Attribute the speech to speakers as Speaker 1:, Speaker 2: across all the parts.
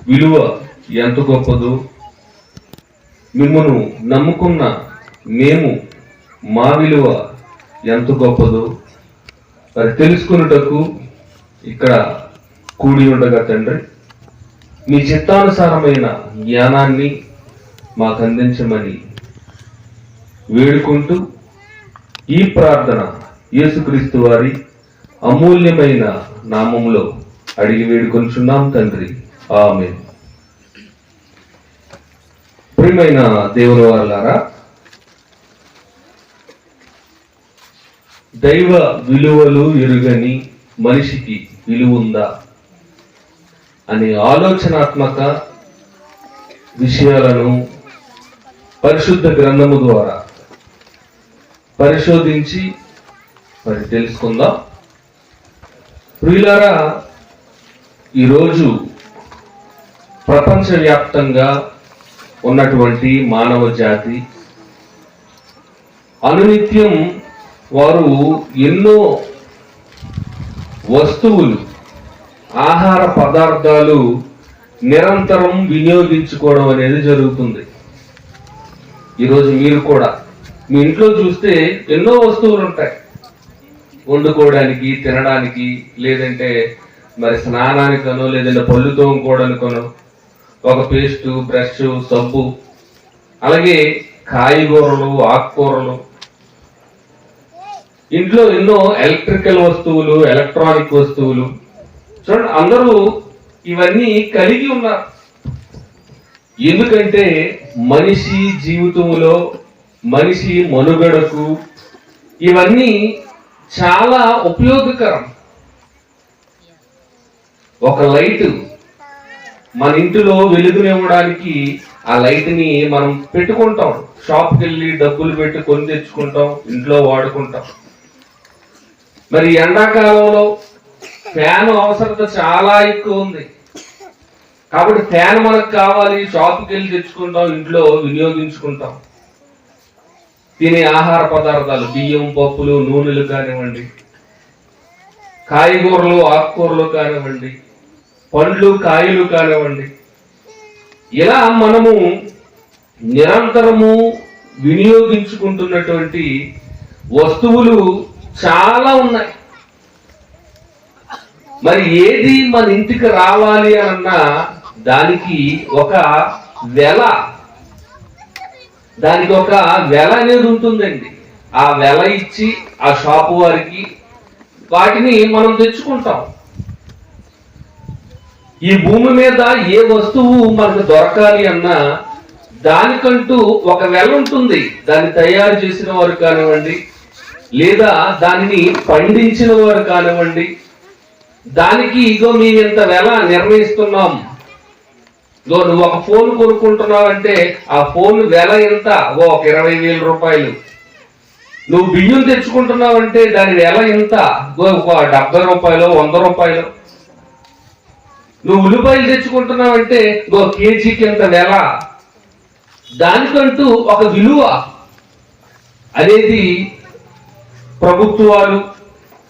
Speaker 1: విలువ ఎంత గొప్పదో, మిమ్మను నమ్ముకున్న మేము మా విలువ ఎంత గొప్పదో మరి తెలుసుకున్నటకు ఇక్కడ కూడి ఉండగా తండ్రి, మీ చిత్తానుసారమైన జ్ఞానాన్ని మాకు అందించమని వేడుకుంటూ ఈ ప్రార్థన యేసుక్రీస్తు వారి అమూల్యమైన నామములో అడిగి వేడుకొంచున్నాం తండ్రి, ఆమేన్. ప్రియమైన దేవుని వారలారా, దైవ విలువలు ఎరుగని మనిషికి విలువ ఉందా అనే ఆలోచనాత్మక విషయాలను పరిశుద్ధ గ్రంథము ద్వారా పరిశోధించి మరి తెలుసుకుందాం. ప్రియులారా, ఈరోజు ప్రపంచవ్యాప్తంగా ఉన్నటువంటి మానవ జాతి అనునిత్యం వారు ఎన్నో వస్తువులు, ఆహార పదార్థాలు నిరంతరం వినియోగించుకోవడం అనేది జరుగుతుంది. ఈరోజు మీరు కూడా మీ ఇంట్లో చూస్తే ఎన్నో వస్తువులు ఉంటాయి, వండుకోవడానికి, తినడానికి, లేదంటే మరి స్నానానికనో, లేదంటే పళ్ళు తోముకోవడానికనో ఒక పేస్టు, బ్రష్, సబ్బు, అలాగే కాయగూరలు, ఆకుకూరలు, ఇంట్లో ఎన్నో ఎలక్ట్రికల్ వస్తువులు, ఎలక్ట్రానిక్ వస్తువులు. చూడండి, అందరూ ఇవన్నీ కలిగి ఉన్నారు. ఎందుకంటే మనిషి జీవితంలో, మనిషి మనుగడకు ఇవన్నీ చాలా ఉపయోగకరం. ఒక లైట్ మన ఇంటిలో వెలుగునివ్వడానికి ఆ లైట్ ని మనం పెట్టుకుంటాం, షాప్కి వెళ్ళి డబ్బులు పెట్టి కొని తెచ్చుకుంటాం, ఇంట్లో వాడుకుంటాం. మరి ఎండాకాలంలో ఫ్యాన్ అవసరత చాలా ఎక్కువ ఉంది కాబట్టి ఫ్యాన్ మనకు కావాలి, షాప్కి వెళ్ళి తెచ్చుకుంటాం, ఇంట్లో వినియోగించుకుంటాం. తినే ఆహార పదార్థాలు, బియ్యం, పప్పులు, నూనెలు కానివ్వండి, కాయగూరలు, ఆకుకూరలు కానివ్వండి, పండ్లు, కాయలు కానివ్వండి, ఇలా మనము నిరంతరము వినియోగించుకుంటున్నటువంటి వస్తువులు చాలా ఉన్నాయి. మరి ఏది మన ఇంటికి రావాలి అన్నా దానికి ఒక వెల, దానికి ఒక వెల అనేది ఉంటుందండి. ఆ వెల ఇచ్చి ఆ షాపు వారికి వాటిని మనం తెచ్చుకుంటాం. ఈ భూమి మీద ఏ వస్తువు మనకు దొరకాలి అన్నా దానికంటూ ఒక వెల ఉంటుంది. దాన్ని తయారు చేసిన వారు కానివ్వండి, లేదా దానిని పండించిన వారు కానివ్వండి, దానికి ఇగో మేము ఇంత వెల నిర్ణయిస్తున్నాం. ఇగో నువ్వు ఒక ఫోన్ కొనుక్కుంటున్నావంటే ఆ ఫోన్ వెల ఎంత, ఒక 20,000 రూపాయలు. నువ్వు బియ్యం తెచ్చుకుంటున్నావంటే దాని వెల ఎంత, ఒక 70 రూపాయలు, 100 రూపాయలు. నువ్వు ఉల్లిపాయలు తెచ్చుకుంటున్నావంటే కేజీకి ఎంత వెల. దానికంటూ ఒక విలువ అనేది ప్రభుత్వాలు,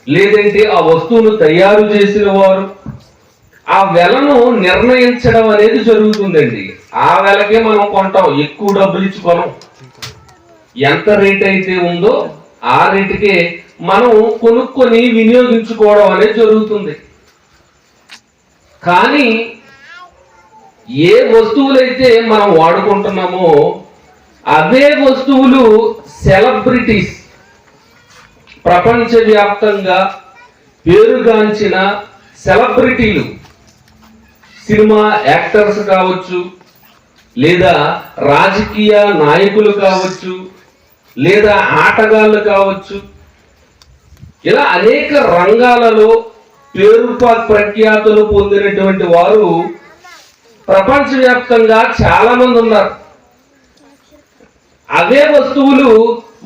Speaker 1: లేదంటే ఆ వస్తువును తయారు చేసిన వారు ఆ వెలను నిర్ణయించడం అనేది జరుగుతుందండి. ఆ వెలకే మనం కొంటాం, ఎక్కువ డబ్బులు ఇచ్చి కొనం. ఎంత రేట్ అయితే ఉందో ఆ రేటుకే మనం కొనుక్కొని వినియోగించుకోవడం అనేది జరుగుతుంది. కానీ ఏ వస్తువులైతే మనం వాడుకుంటున్నామో అవే వస్తువులు సెలబ్రిటీస్, ప్రపంచవ్యాప్తంగా పేరుగాంచిన సెలబ్రిటీలు, సినిమా యాక్టర్స్ కావచ్చు, లేదా రాజకీయ నాయకులు కావచ్చు, లేదా ఆటగాళ్ళు కావచ్చు, ఇలా అనేక రంగాలలో పేరు ప్రఖ్యాతులు పొందినటువంటి వారు ప్రపంచవ్యాప్తంగా చాలా మంది ఉన్నారు. అవే వస్తువులు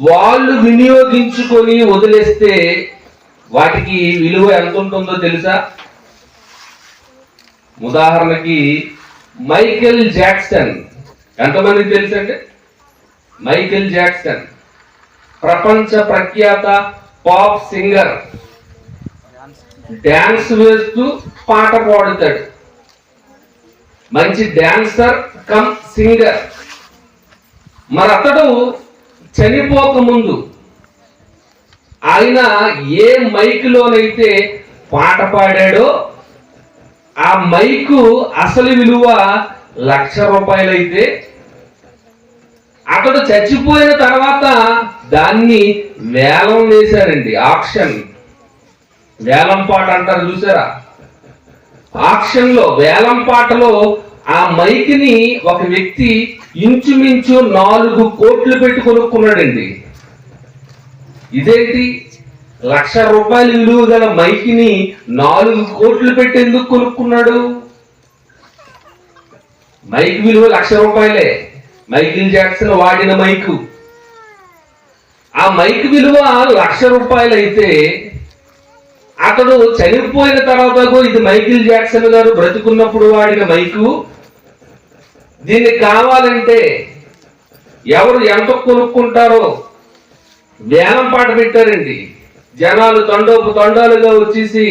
Speaker 1: వాళ్ళు వినియోగించుకొని వదిలేస్తే వాటికి విలువ ఎంత ఉంటుందో తెలుసా? ఉదాహరణకి మైకేల్ జాక్సన్, ఎంతమందికి తెలుసండి? మైకేల్ జాక్సన్ ప్రపంచ ప్రఖ్యాత పాప్ సింగర్, డాన్స్ వేస్తూ పాట పాడుతాడు. మంచి డాన్సర్ కమ్ సింగర్. మరి అతడు చనిపోక ముందు ఆయన ఏ మైకులోనైతే పాట పాడాడో ఆ మైకు అసలు విలువ ₹1,00,000 అయితే అతడు చచ్చిపోయిన తర్వాత దాన్ని వేలం వేశారండి. ఆక్షన్, వేలం పాట అంటారు చూసారా? ఆక్షన్ లో, వేలం పాటలో ఆ మైక్ని ఒక వ్యక్తి ఇంచుమించు 4 కోట్లు పెట్టి కొనుక్కున్నాడండి. ఇదేంటి, ₹1,00,000 విలువ గల మైక్ని 4 కోట్లు పెట్టి ఎందుకు కొనుక్కున్నాడు? మైక్ విలువ ₹1,00,000. మైకిల్ జాక్సన్ వాడిన మైకు. ఆ మైక్ విలువ ₹1,00,000 అయితే అతడు చనిపోయిన తర్వాత ఇది మైకిల్ జాక్సన్ గారు బ్రతుకున్నప్పుడు వాడిన మైకు, దీన్ని కావాలంటే ఎవరు ఎంత కొనుక్కుంటారో వేలం పాట పెట్టారండి. జనాలు తండోలుగా వచ్చేసి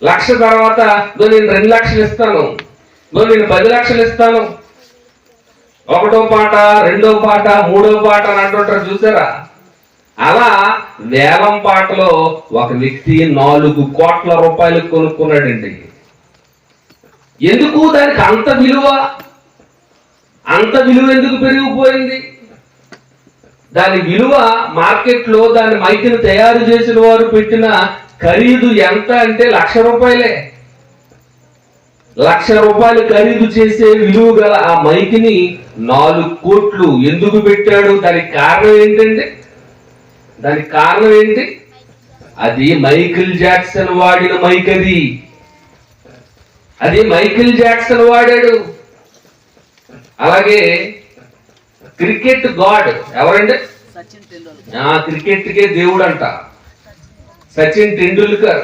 Speaker 1: 1,00,000 తర్వాత నేను 2 లక్షలు ఇస్తాను, నేను 10 లక్షలు ఇస్తాను, ఒకటో పాట, రెండో పాట, మూడో పాట అని అంటుంటారు చూసారా? అలా వేలం పాటలో ఒక వ్యక్తి ₹4 కోట్ల కొనుక్కున్నాడండి. ఎందుకు దానికి అంత విలువ? అంత విలువ ఎందుకు పెరిగిపోయింది? దాని విలువ మార్కెట్లో దాని మైక్ని తయారు చేసిన వారు పెట్టిన ఖరీదు ఎంత అంటే ₹1,00,000. ₹1,00,000 ఖరీదు చేసే విలువ గల ఆ మైక్ని 4 కోట్లు ఎందుకు పెట్టాడు? దానికి కారణం ఏంటండి? దానికి కారణం ఏంటి? అది మైకిల్ జాక్సన్ వాడిన మైక్. అది మైకిల్ జాక్సన్ వాడాడు. అలాగే క్రికెట్ గాడ్ ఎవరండి? క్రికెట్ కే దేవుడు అంట సచిన్ టెండూల్కర్.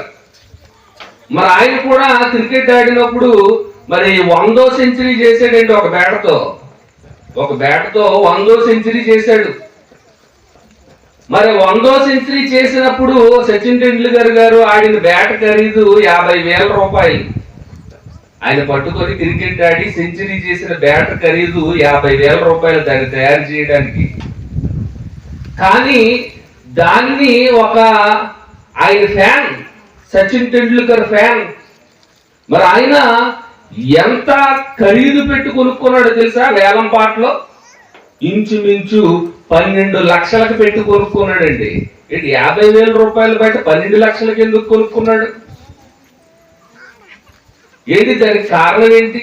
Speaker 1: మరి ఆయన కూడా క్రికెట్ ఆడినప్పుడు మరి 100వ సెంచరీ చేశాడండి. ఒక బ్యాట్తో 100వ సెంచరీ చేశాడు. మరి 100వ సెంచరీ చేసినప్పుడు సచిన్ టెండూల్కర్ గారు ఆడిన బ్యాట్ ఖరీదు ₹50,000. ఆయన పట్టుకొని క్రికెట్ ఆడి సెంచరీ చేసిన బ్యాట్ ఖరీదు ₹50,000 దాన్ని తయారు చేయడానికి. కానీ దాన్ని ఒక ఆయన ఫ్యాన్, సచిన్ టెండూల్కర్ ఫ్యాన్, మరి ఆయన ఎంత ఖరీదు పెట్టి కొనుక్కున్నాడో తెలుసా? వేలం పాటలో ఇంచుమించు 12 లక్షలకు పెట్టి కొనుక్కున్నాడండి. ₹50,000 బయట 12 లక్షలకు ఎందుకు కొనుక్కున్నాడు? ఏంటి దానికి కారణం ఏంటి?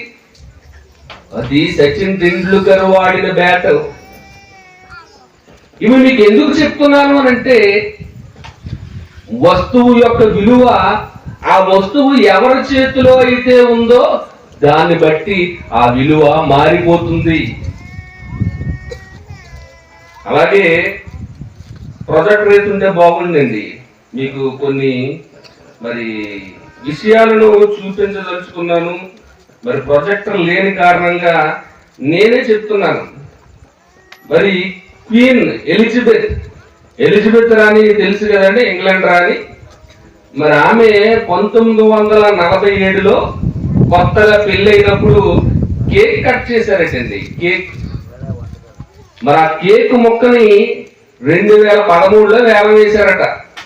Speaker 1: అది సచిన్ టెండూల్కర్ వాడిన బ్యాట్. ఇవి మీకు ఎందుకు చెప్తున్నాను అని అంటే, వస్తువు యొక్క విలువ ఆ వస్తువు ఎవరి చేతిలో అయితే ఉందో దాన్ని బట్టి ఆ విలువ మారిపోతుంది. అలాగే ప్రొజెక్టర్ ఉంటే బాగుండండి. మీకు కొన్ని మరి విషయాలను చూపించదలుచుకున్నాను. మరి ప్రొజెక్టర్ లేని కారణంగా నేనే చెప్తున్నాను. మరి క్వీన్ ఎలిజబెత్ రాణి తెలుసు కదండి, ఇంగ్లాండ్ రాణి. మరి ఆమె 1947లో కొత్తగా పెళ్ళైనప్పుడు కేక్ కట్ చేశారటండి. కేక్, మరి ఆ కేక్ ముక్కని 2013లో వేలం వేశారట.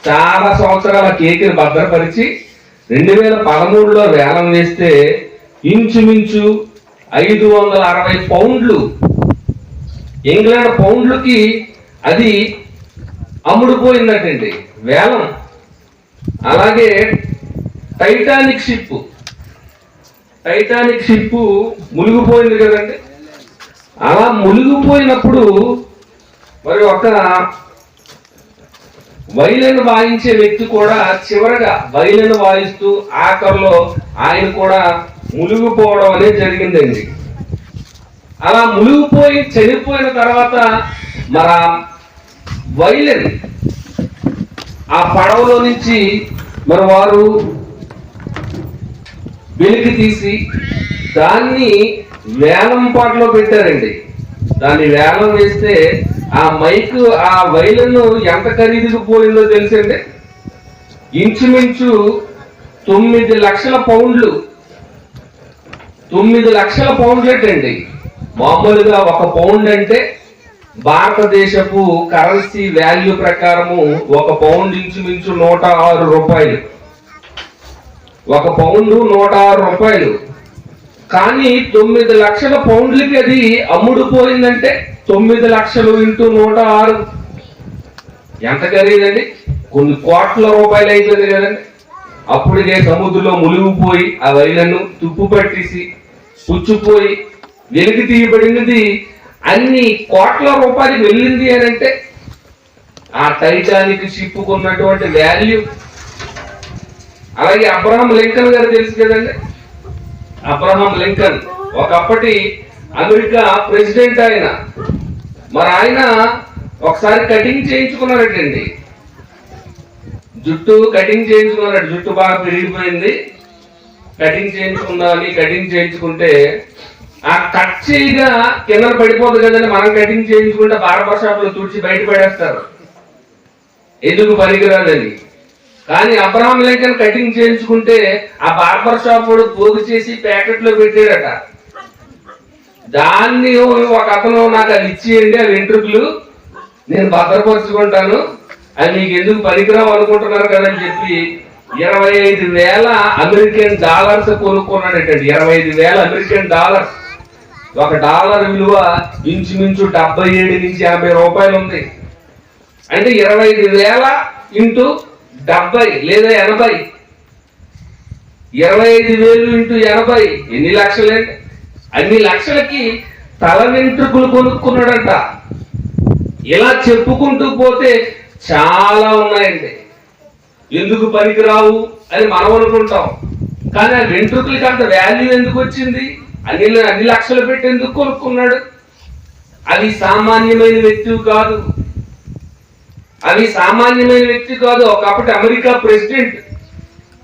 Speaker 1: చాలా సంవత్సరాల కేక్ని భద్రపరిచి 2013లో వేలం వేస్తే ఇంచుమించు 560 పౌండ్లు, ఇంగ్లాండ్ పౌండ్లకి అది అమ్ముడుపోయిందటండి వేలం. అలాగే టైటానిక్ షిప్ మునిగిపోయింది కదండి. అలా మునిగిపోయినప్పుడు మరి ఒక వైలిన్ వాయించే వ్యక్తి కూడా చివరగా వైలిన్ వాయిస్తూ ఆఖరిలో ఆయన కూడా మునిగిపోవడం అనేది జరిగిందండి. అలా మునిగిపోయి చనిపోయిన తర్వాత మరి వైలిన్ ఆ పడవలో నుంచి మరి వారు వెలికి తీసి దాన్ని వేలం పాటలో పెట్టారండి. దాన్ని వేలం వేస్తే ఆ మైక్, ఆ వైలిన్ ఎంత ఖరీదుకు పోయిందో తెలుసండి? ఇంచుమించు 9 లక్షల పౌండ్లు. 9 లక్షల పౌండ్లటండి. మామూలుగా 1 పౌండ్ అంటే భారతదేశపు కరెన్సీ వాల్యూ ప్రకారము 1 పౌండ్ ఇంచుమించు 106 రూపాయలు. 1 పౌండ్ 106 రూపాయలు. కానీ 9 లక్షల పౌండ్లకి అది అమ్ముడుపోయిందంటే 9 లక్షలు ఇంటూ 106 ఎంత ఖరీదండి? కొన్ని కోట్ల రూపాయలు అయిపోయింది కదండి. అప్పుడే సముద్రంలో మునిగిపోయి ఆ వైలను తుప్పు పట్టేసి పుచ్చిపోయి వెలికి తీయబడినది అన్ని కోట్ల రూపాయలు వెళ్ళింది అని అంటే ఆ టైటానిక్ షిప్ కున్నటువంటి వాల్యూ. అలాగే అబ్రహాం లింకన్ గారు తెలుసు కదండి. అబ్రహాం లింకన్ ఒకప్పటి అమెరికా ప్రెసిడెంట్ ఆయన. మరి ఆయన ఒకసారి కటింగ్ చేయించుకున్నారటండి. జుట్టు కటింగ్ చేయించుకున్నాడు. జుట్టు బాగా పెరిగిపోయింది, కటింగ్ చేయించుకుందామని కటింగ్ చేయించుకుంటే ఆ కట్ చేయగా కింద పడిపోదు కదండి. మనం కటింగ్ చేయించుకుంటే బార్బర్ షాప్ లో తుడిచి బయట పడేస్తారు, ఎందుకు పనికిరాదని. కానీ అబ్రహాం లింకన్ కటింగ్ చేయించుకుంటే ఆ బార్బర్ షాప్ వాడు పోగు చేసి ప్యాకెట్ లో పెట్టాడట. దాన్ని ఒక అతను నాకు అది ఇచ్చేయండి, ఆ వెంట్రుకలు నేను భద్రపరుచుకుంటాను, అది మీకు ఎందుకు పనికిరావు అనుకుంటున్నారు కదని చెప్పి 25,000 అమెరికన్ డాలర్స్ కొనుక్కున్నాడటండి. 25,000 American dollars. $1 విలువ ఇంచుమించు 77 నుంచి 80 రూపాయలు ఉంది. అంటే 25,000 ఇంటూ 70 లేదా 80, 25,000 ఇంటూ 80 ఎన్ని లక్షలండి? అన్ని లక్షలకి తల వెంట్రుకలు కొనుక్కున్నాడంట. ఇలా చెప్పుకుంటూ పోతే చాలా ఉన్నాయండి. ఎందుకు పనికిరావు అని మనం అనుకుంటాం, కానీ ఆ వెంట్రుకలకి అంత వాల్యూ ఎందుకు వచ్చింది? అన్ని లక్షలు పెట్టి ఎందుకు కొనుక్కున్నాడు? అవి సామాన్యమైన వ్యక్తి కాదు, అవి సామాన్యమైన వ్యక్తి కాదు. ఒకప్పటి అమెరికా ప్రెసిడెంట్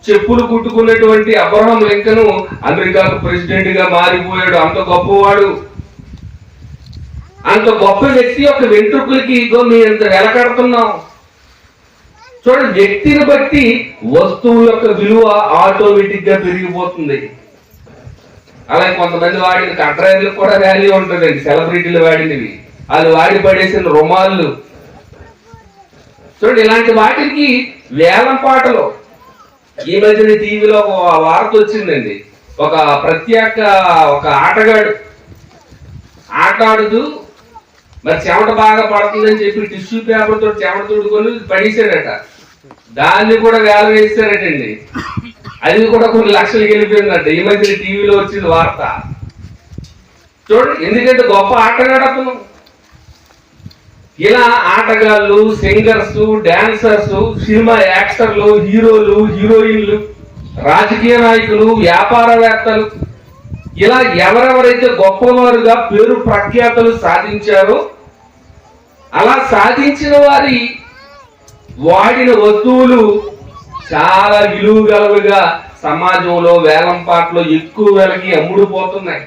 Speaker 1: చెప్పులు కుట్టుకున్నటువంటి అబ్రహాం లింకన్ అమెరికాకు ప్రెసిడెంట్ గా మారిపోయాడు. అంత గొప్పవాడు, అంత గొప్ప వ్యక్తి యొక్క వెంట్రుకలకి ఇగో మీ ఎంత వెల కడుతున్నాం. చూడండి, వ్యక్తిని బట్టి వస్తువు యొక్క విలువ ఆటోమేటిక్ గా పెరిగిపోతుంది. అలాగే కొంతమంది వాడిన కంట్రాయర్లకు కూడా వాల్యూ ఉంటుందండి. సెలబ్రిటీలు వాడినవి, వాళ్ళు వాడి పడేసిన రుమాళ్ళు చూడండి. ఇలాంటి వాటికి వేలం పాటలు. ఈ మధ్యన టీవీలో ఒక వార్త వచ్చిందండి. ఒక ఆటగాడు ఆట ఆడుతూ మరి చెమట బాగా పడుతుందని చెప్పి టిష్యూ పేపర్ తోటి చెమట తుడుకొని పడేసాడట. దాన్ని కూడా వేలం వేసారటండి. అది కూడా కొన్ని లక్షలకి వెళ్ళిపోయిందట. ఈ మధ్య టీవీలో వచ్చింది వార్త. చూడండి, ఎందుకంటే గొప్ప ఆటగాడు అతను. ఇలా ఆటగాళ్ళు, సింగర్స్, డాన్సర్స్, సినిమా యాక్టర్లు, హీరోలు, హీరోయిన్లు, రాజకీయ నాయకులు, వ్యాపారవేత్తలు, ఇలా ఎవరెవరైతే గొప్పవారుగా పేరు ప్రఖ్యాతలు సాధించారో అలా సాధించిన వాడిన వస్తువులు చాలా విలువగలవిగా సమాజంలో వేలంపాట్లో ఎక్కువ వెలకి అమ్ముడుపోతున్నాయి.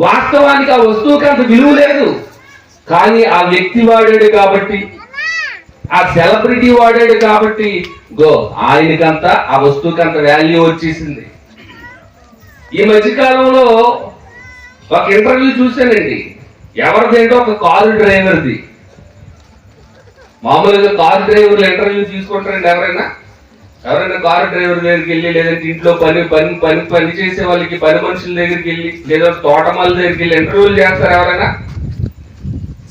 Speaker 1: వాస్తవానికి ఆ వస్తువుకి అంత విలువ లేదు, కానీ ఆ వ్యక్తి వాడాడు కాబట్టి, ఆ సెలబ్రిటీ వాడాడు కాబట్టి ఆయనకంత ఆ వస్తువుకి అంత వాల్యూ వచ్చేసింది. ఈ మధ్యకాలంలో ఒక ఇంటర్వ్యూ చూశానండి. ఎవరిదేంటో ఒక కారు డ్రైవర్ది. మామూలుగా కారు డ్రైవర్లు ఇంటర్వ్యూ తీసుకుంటారండి. ఎవరైనా కారు డ్రైవర్ దగ్గరికి వెళ్ళి, లేదంటే ఇంట్లో పని చేసే వాళ్ళకి పని మనుషుల దగ్గరికి వెళ్ళి, లేదా తోటమాల దగ్గరికి వెళ్ళి ఇంటర్వ్యూలు చేస్తారు ఎవరైనా?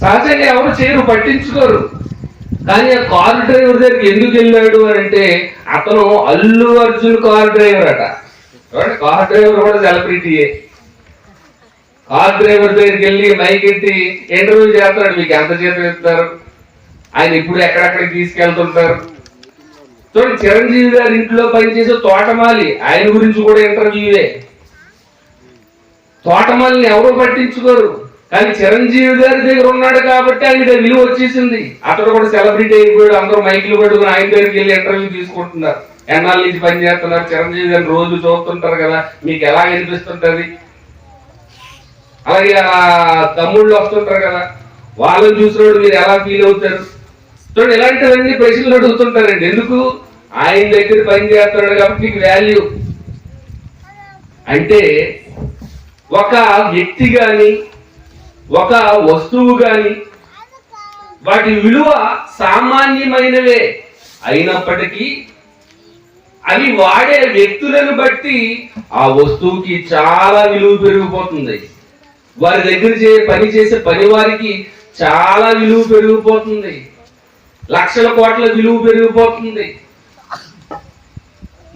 Speaker 1: సహజంగా ఎవరు చేయరు, పట్టించుకోరు. కానీ ఆ కారు డ్రైవర్ దగ్గరికి ఎందుకు వెళ్ళాడు అని అంటే, అతను అల్లు అర్జున్ కారు డ్రైవర్ అట. కార్ డ్రైవర్ కూడా సెలబ్రిటీయే. కార్ డ్రైవర్ దగ్గరికి వెళ్ళి మైక్ ఎట్టి ఇంటర్వ్యూ చేస్తాడు. మీకు ఎంత జీతం ఇస్తారు, ఆయన ఇప్పుడు ఎక్కడెక్కడికి తీసుకెళ్తుంటారు. చూడండి, చిరంజీవి గారి ఇంట్లో పనిచేసే తోటమాలి, ఆయన గురించి కూడా ఇంటర్వ్యూవే. తోటమాలిని ఎవరు పట్టించుకోరు, కానీ చిరంజీవి గారి దగ్గర ఉన్నాడు కాబట్టి ఆయనకి విలువ వచ్చేసింది. అతడు కూడా సెలబ్రిటీ అయిపోయాడు. అందరూ మైకులు పట్టుకుని ఆయన దగ్గరికి వెళ్ళి ఇంటర్వ్యూ తీసుకుంటున్నారు. ఎన్నాళ్ళ నుంచి పని చేస్తున్నారు, చిరంజీవి గారిని రోజు చూస్తుంటారు కదా, మీకు ఎలా అనిపిస్తుంటది? అలాగే తమ్ముళ్ళు వస్తుంటారు కదా, వాళ్ళని చూసినప్పుడు మీరు ఎలా ఫీల్ అవుతారు? చూడండి, ఇలాంటివన్నీ ప్రశ్నలు అడుగుతుంటారండి. ఎందుకు? ఆయన దగ్గర పని చేస్తున్నాడు కాబట్టి మీకు వాల్యూ. అంటే ఒక వ్యక్తి గాని ఒక వస్తువు గాని వాటి విలువ సామాన్యమైనవే అయినప్పటికీ అవి వాడే వ్యక్తులను బట్టి ఆ వస్తువుకి చాలా విలువ పెరిగిపోతుంది. వారి దగ్గర పని చేసే పని వారికి చాలా విలువ పెరిగిపోతుంది. లక్షల కోట్ల విలువ పెరిగిపోతుంది.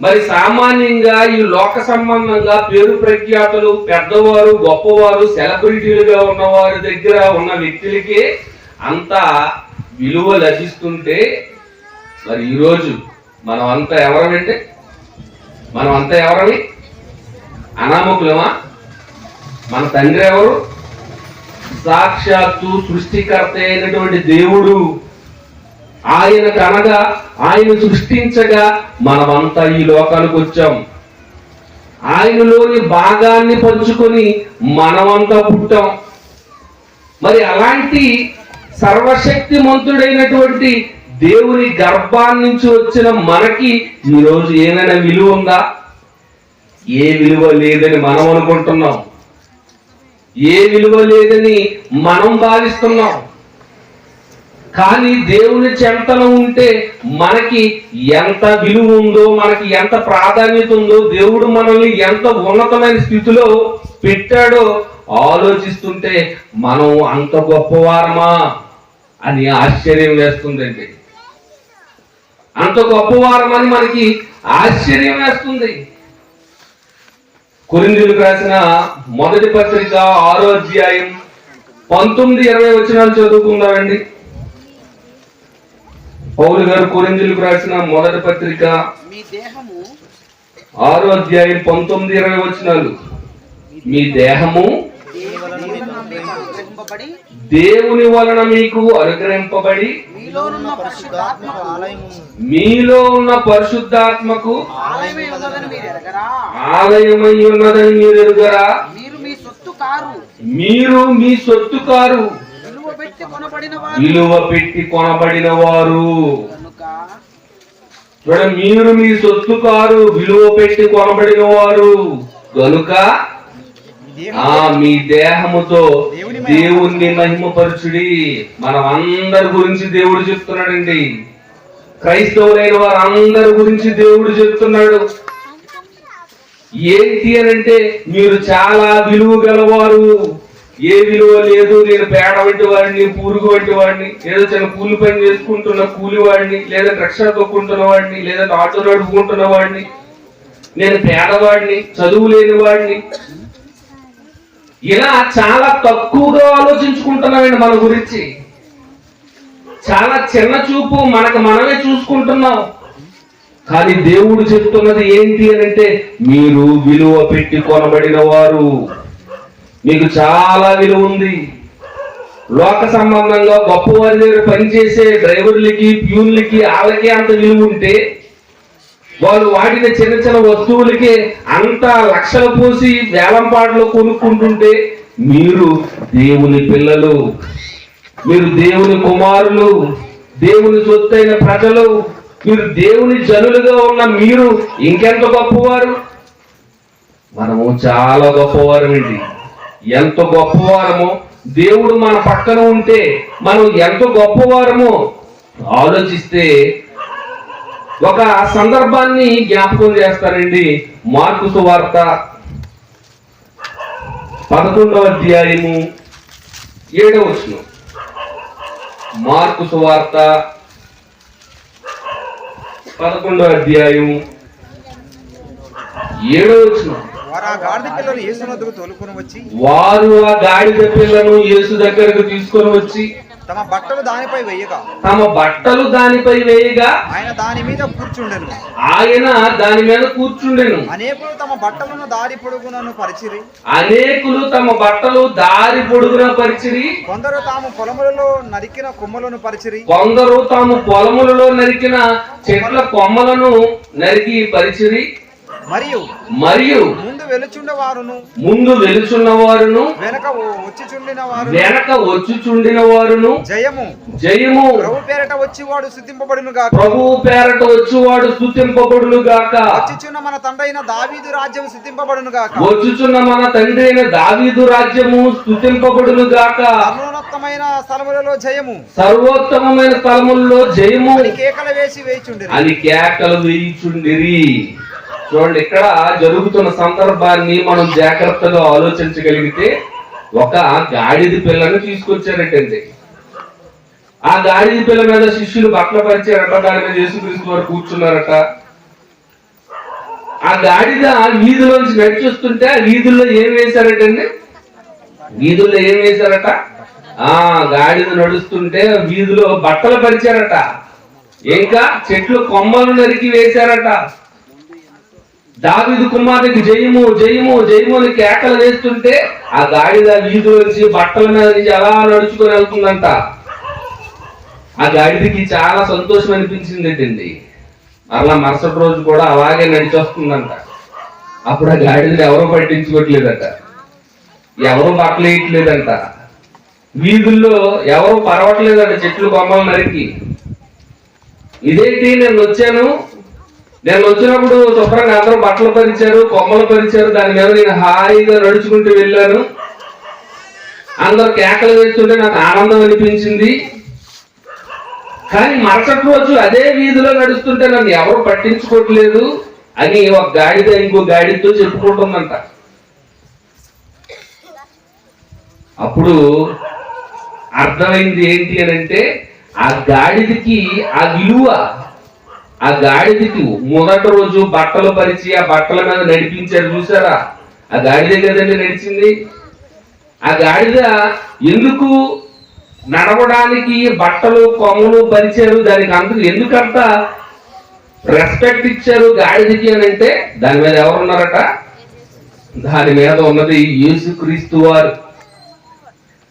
Speaker 1: మరి సామాన్యంగా ఈ లోక సంబంధంగా పేరు ప్రఖ్యాతులు, పెద్దవారు, గొప్పవారు, సెలబ్రిటీలుగా ఉన్న వారి దగ్గర ఉన్న వ్యక్తులకే అంత విలువ లభిస్తుంటే మరి ఈరోజు మనం అంతా ఎవరమంటే అనామకులమా? మన తండ్రి ఎవరు? సాక్షాత్తు సృష్టికర్త అయినటువంటి దేవుడు. ఆయన కనగా, ఆయన సృష్టించగా మనమంతా ఈ లోకానికి వచ్చాం. ఆయనలోని భాగాన్ని పంచుకొని మనమంతా పుట్టాం. మరి అలాంటి సర్వశక్తిమంతుడైనటువంటి దేవుని గర్భాన్ని నుంచి వచ్చిన మనకి ఈరోజు ఏమైనా విలువ ఉందా? ఏ విలువ లేదని మనం అనుకుంటున్నాం. ఏ విలువ లేదని మనం భావిస్తున్నాం. కానీ దేవుని చెంతన ఉంటే మనకి ఎంత విలువ ఉందో, మనకి ఎంత ప్రాధాన్యత ఉందో, దేవుడు మనల్ని ఎంత ఉన్నతమైన స్థితిలో పెట్టాడో ఆలోచిస్తుంటే మనం అంత గొప్పవారమా అని ఆశ్చర్యం వేస్తుందండి. అంత గొప్పవారమని మనకి ఆశ్చర్యం వేస్తుంది. కొరింథీయులకు రాసిన మొదటి పత్రిక 6వ అధ్యాయం 19-20 వచనాలు చదువుకుందామండి. పౌలు గారు కొరింథీయులకు రాసిన మొదటి పత్రిక 6వ అధ్యాయం 19-20 వచనాలు. మీ దేహము దేవుని వలన మీకు అనుగ్రహింపబడి మీలో ఉన్న పరిశుద్ధాత్మకు ఆలయమై ఉన్నదని మీరు ఎరుగరా? మీరు మీ సొత్తు కారు, విలువ పెట్టి కొనబడిన వారు. మీరు మీ సొత్తు కారు, విలువ పెట్టి కొనబడిన వారు గనుక మీ దేహముతో దేవుణ్ణి మహిమపరచుడి. మనం అందరి గురించి దేవుడు చెప్తున్నాడండి. క్రైస్తవులైన వారు అందరి గురించి దేవుడు చెప్తున్నాడు. ఏంటి అనంటే మీరు చాలా విలువ గలవారు. ఏ విలువ లేదు, నేను పేడ వంటి వాడిని, పురుగు వంటి వాడిని, ఏదో చిన్న కూలి పని చేసుకుంటున్న కూలి వాడిని, లేదా రిక్షా తొక్కుంటున్న వాడిని, లేదా ఆటో నడుపుకుంటున్న వాడిని, నేను పేదవాడిని, చదువు లేని వాడిని, ఇలా చాలా తక్కువగా ఆలోచించుకుంటున్నామండి మన గురించి. చాలా చిన్న చూపు మనకు మనమే చూసుకుంటున్నాం. కానీ దేవుడు చెప్తున్నది ఏంటి అని అంటే మీరు విలువ పెట్టి కొనబడిన వారు. మీకు చాలా విలువ ఉంది. లోక సంబంధంగా గొప్పవారి దగ్గర పనిచేసే డ్రైవర్లకి, ప్యూన్లకి, వాళ్ళకి అంత విలువ ఉంటే వాళ్ళు వాడిన చిన్న చిన్న వస్తువులకి అంత లక్షలు పోసి వేలంపాటలో కొనుక్కుంటుంటే మీరు దేవుని పిల్లలు, మీరు దేవుని కుమారులు, దేవుని సొత్తైన ప్రజలు, మీరు దేవుని జనులుగా ఉన్న మీరు ఇంకెంత గొప్పవారు. మనము చాలా గొప్పవారమండి. ఎంత గొప్పవారమో దేవుడు మన పక్కన ఉంటే మనం ఎంత గొప్పవారమో ఆలోచిస్తే ఒక సందర్భాన్ని జ్ఞాపకం చేస్తానండి. మార్కు సువార్త 11వ అధ్యాయము 7వ వచనం. మార్కు సువార్త 11వ అధ్యాయం 7వ వచనం. వారు ఆ గాడిద పిల్లను యేసు దగ్గరకు తీసుకొని వచ్చి తమ బట్టలు దానిపై వేయగా ఆయన దాని మీద కూర్చుండెను. అనేకులు తమ బట్టలు దారి పొడుగున పరిచిరి. కొందరు తాము పొలములలో నరికిన చెట్ల కొమ్మలను నరికి పరిచిరి. మరియు
Speaker 2: ముందు వెలుచున్న వారును
Speaker 3: వెనక
Speaker 2: వచ్చుచుండిన వారును
Speaker 3: జయము ప్రభు పేరట వచ్చివాడు స్తుతింపబడును గాక.
Speaker 1: ప్రభువు పేరట వచ్చువాడు స్తుతింపబడును గాక.
Speaker 3: వచ్చుచున్న మన తండ్రి అయిన దావీదు రాజ్యము స్తుతింపబడును గాక.
Speaker 1: వచ్చుచున్న మన తండ్రి అయిన దావీదు రాజ్యము స్తుతింపబడును గాక.
Speaker 3: సర్వోన్నతమైన స్థలములలో జయము,
Speaker 1: సర్వోత్తమమైన స్థలముల్లో జయము
Speaker 3: అని కేకలు
Speaker 1: వేయుచుండిరి. చూడండి, ఇక్కడ జరుగుతున్న సందర్భాన్ని మనం జాగ్రత్తగా ఆలోచించగలిగితే ఒక గాడిద పిల్లను తీసుకొచ్చారటండి. ఆ గాడిద పిల్ల మీద శిష్యులు బట్టలు పరిచారట, దాని మీద యేసుక్రీస్తు వారు కూర్చున్నారట. ఆ గాడిద వీధిలోంచి నడిచొస్తుంటే ఆ వీధుల్లో ఏం వేశారటండి? వీధుల్లో ఏం వేశారట? గాడిద నడుస్తుంటే వీధిలో బట్టలు పరిచారట, ఇంకా చెట్లు కొమ్మలు నరికి వేశారట. దావీదు కుమారునికి జయము జయము జయము అని కేకలు వేస్తుంటే ఆ గాడిద వీధిలోంచి బట్టల మీద నుంచి అలా నడుచుకొని వెళ్తుందంట. ఆ గాడిదకి చాలా సంతోషం అనిపించింది. అలా మరుసటి రోజు కూడా అలాగే నడిచొస్తుందంట. అప్పుడు ఆ గాడిదని ఎవరు పట్టించుకోవట్లేదట, ఎవరు బట్టలు వేయట్లేదంట, వీధుల్లో ఎవరు పరవట్లేదంట చెట్లు కొమ్మలు నరికి. ఇదేంటి, నేను వచ్చినప్పుడు శుభ్రంగా అందరూ బట్టలు పరిచారు, కొమ్మలు పరిచారు, దాని మీద నేను హాయిగా నడుచుకుంటూ వెళ్ళాను, అందరూ కేకలు వేస్తుంటే నాకు ఆనందం అనిపించింది. కానీ మరుసటి రోజు అదే వీధిలో నడుస్తుంటే నన్ను ఎవరు పట్టించుకోవట్లేదు అని ఒక గాడిద ఇంకో గాడితో చెప్పుకుంటుందంట. అప్పుడు అర్థమైంది ఏంటి అని అంటే, ఆ గాడిదకి ఆ విలువ, ఆ గాడిదకి మొదటి రోజు బట్టలు పరిచి ఆ బట్టల మీద నడిపించారు చూసారా, ఆ గాడిద కదండి నడిచింది. ఆ గాడిద ఎందుకు నడవడానికి బట్టలు కొమ్మలు పరిచారు, దానికి ఎందుకంత రెస్పెక్ట్ ఇచ్చారు గాడిదకి అని అంటే, దాని మీద ఎవరున్నారట? దాని మీద ఉన్నది యేసుక్రీస్తు వారు.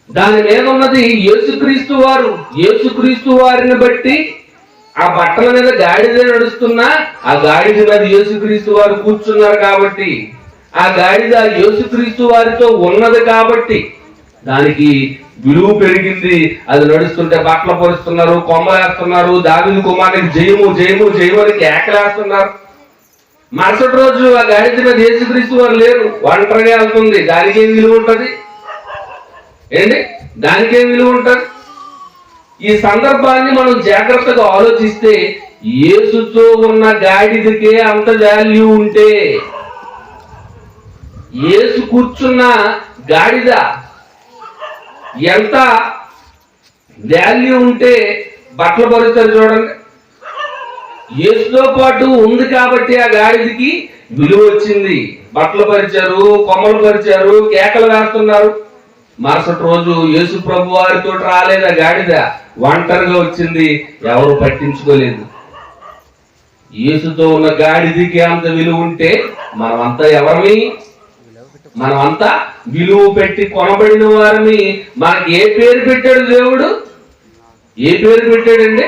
Speaker 1: దాని మీద ఉన్నది యేసుక్రీస్తు వారు. యేసుక్రీస్తు వారిని బట్టి ఆ బట్టల మీద గాడిద నడుస్తున్నా ఆ గాడిద మీద యేసుక్రీస్తు వారు కూర్చున్నారు కాబట్టి, ఆ గాడిద యేసుక్రీస్తు వారితో ఉన్నది కాబట్టి దానికి విలువ పెరిగింది. అది నడుస్తుంటే బట్టలు పొరుస్తున్నారు, కొమ్మలేస్తున్నారు, దావీదు కుమారునికి జయము జయము జయము అని కేకలేస్తున్నారు. మరుసటి రోజు ఆ గాడిద మీద యేసుక్రీస్తు వారు లేరు, ఒంటరిగా వెళ్తుంది. దానికి ఏం విలువ ఉంటది ఏంటి? దానికేం విలువ ఉంటది? ఈ సందర్భాన్ని మనం జాగ్రత్తగా ఆలోచిస్తే, యేసుతో ఉన్న గాడిదకే అంత వాల్యూ ఉంటే, యేసు కూర్చున్న గాడిద ఎంత వాల్యూ ఉంటే బట్టలు పరుస్తారు చూడండి. యేసుతో పాటు ఉంది కాబట్టి ఆ గాడిదకి విలువ వచ్చింది. బట్టలు పరిచారు, కొమ్మలు పరిచారు, కేకలు వేస్తున్నారు. మరుసటి రోజు యేసు ప్రభు వారితో రాలేదు ఆ గాడిద, ఒంటరిగా వచ్చింది, ఎవరు పట్టించుకోలేదు. యేసుతో ఉన్న గాడిదకి అంత విలువ ఉంటే మనమంతా ఎవరమి? మనమంతా విలువ పెట్టి కొనబడిన వారిని. మనకి ఏ పేరు పెట్టాడు దేవుడు? ఏ పేరు పెట్టాడండి?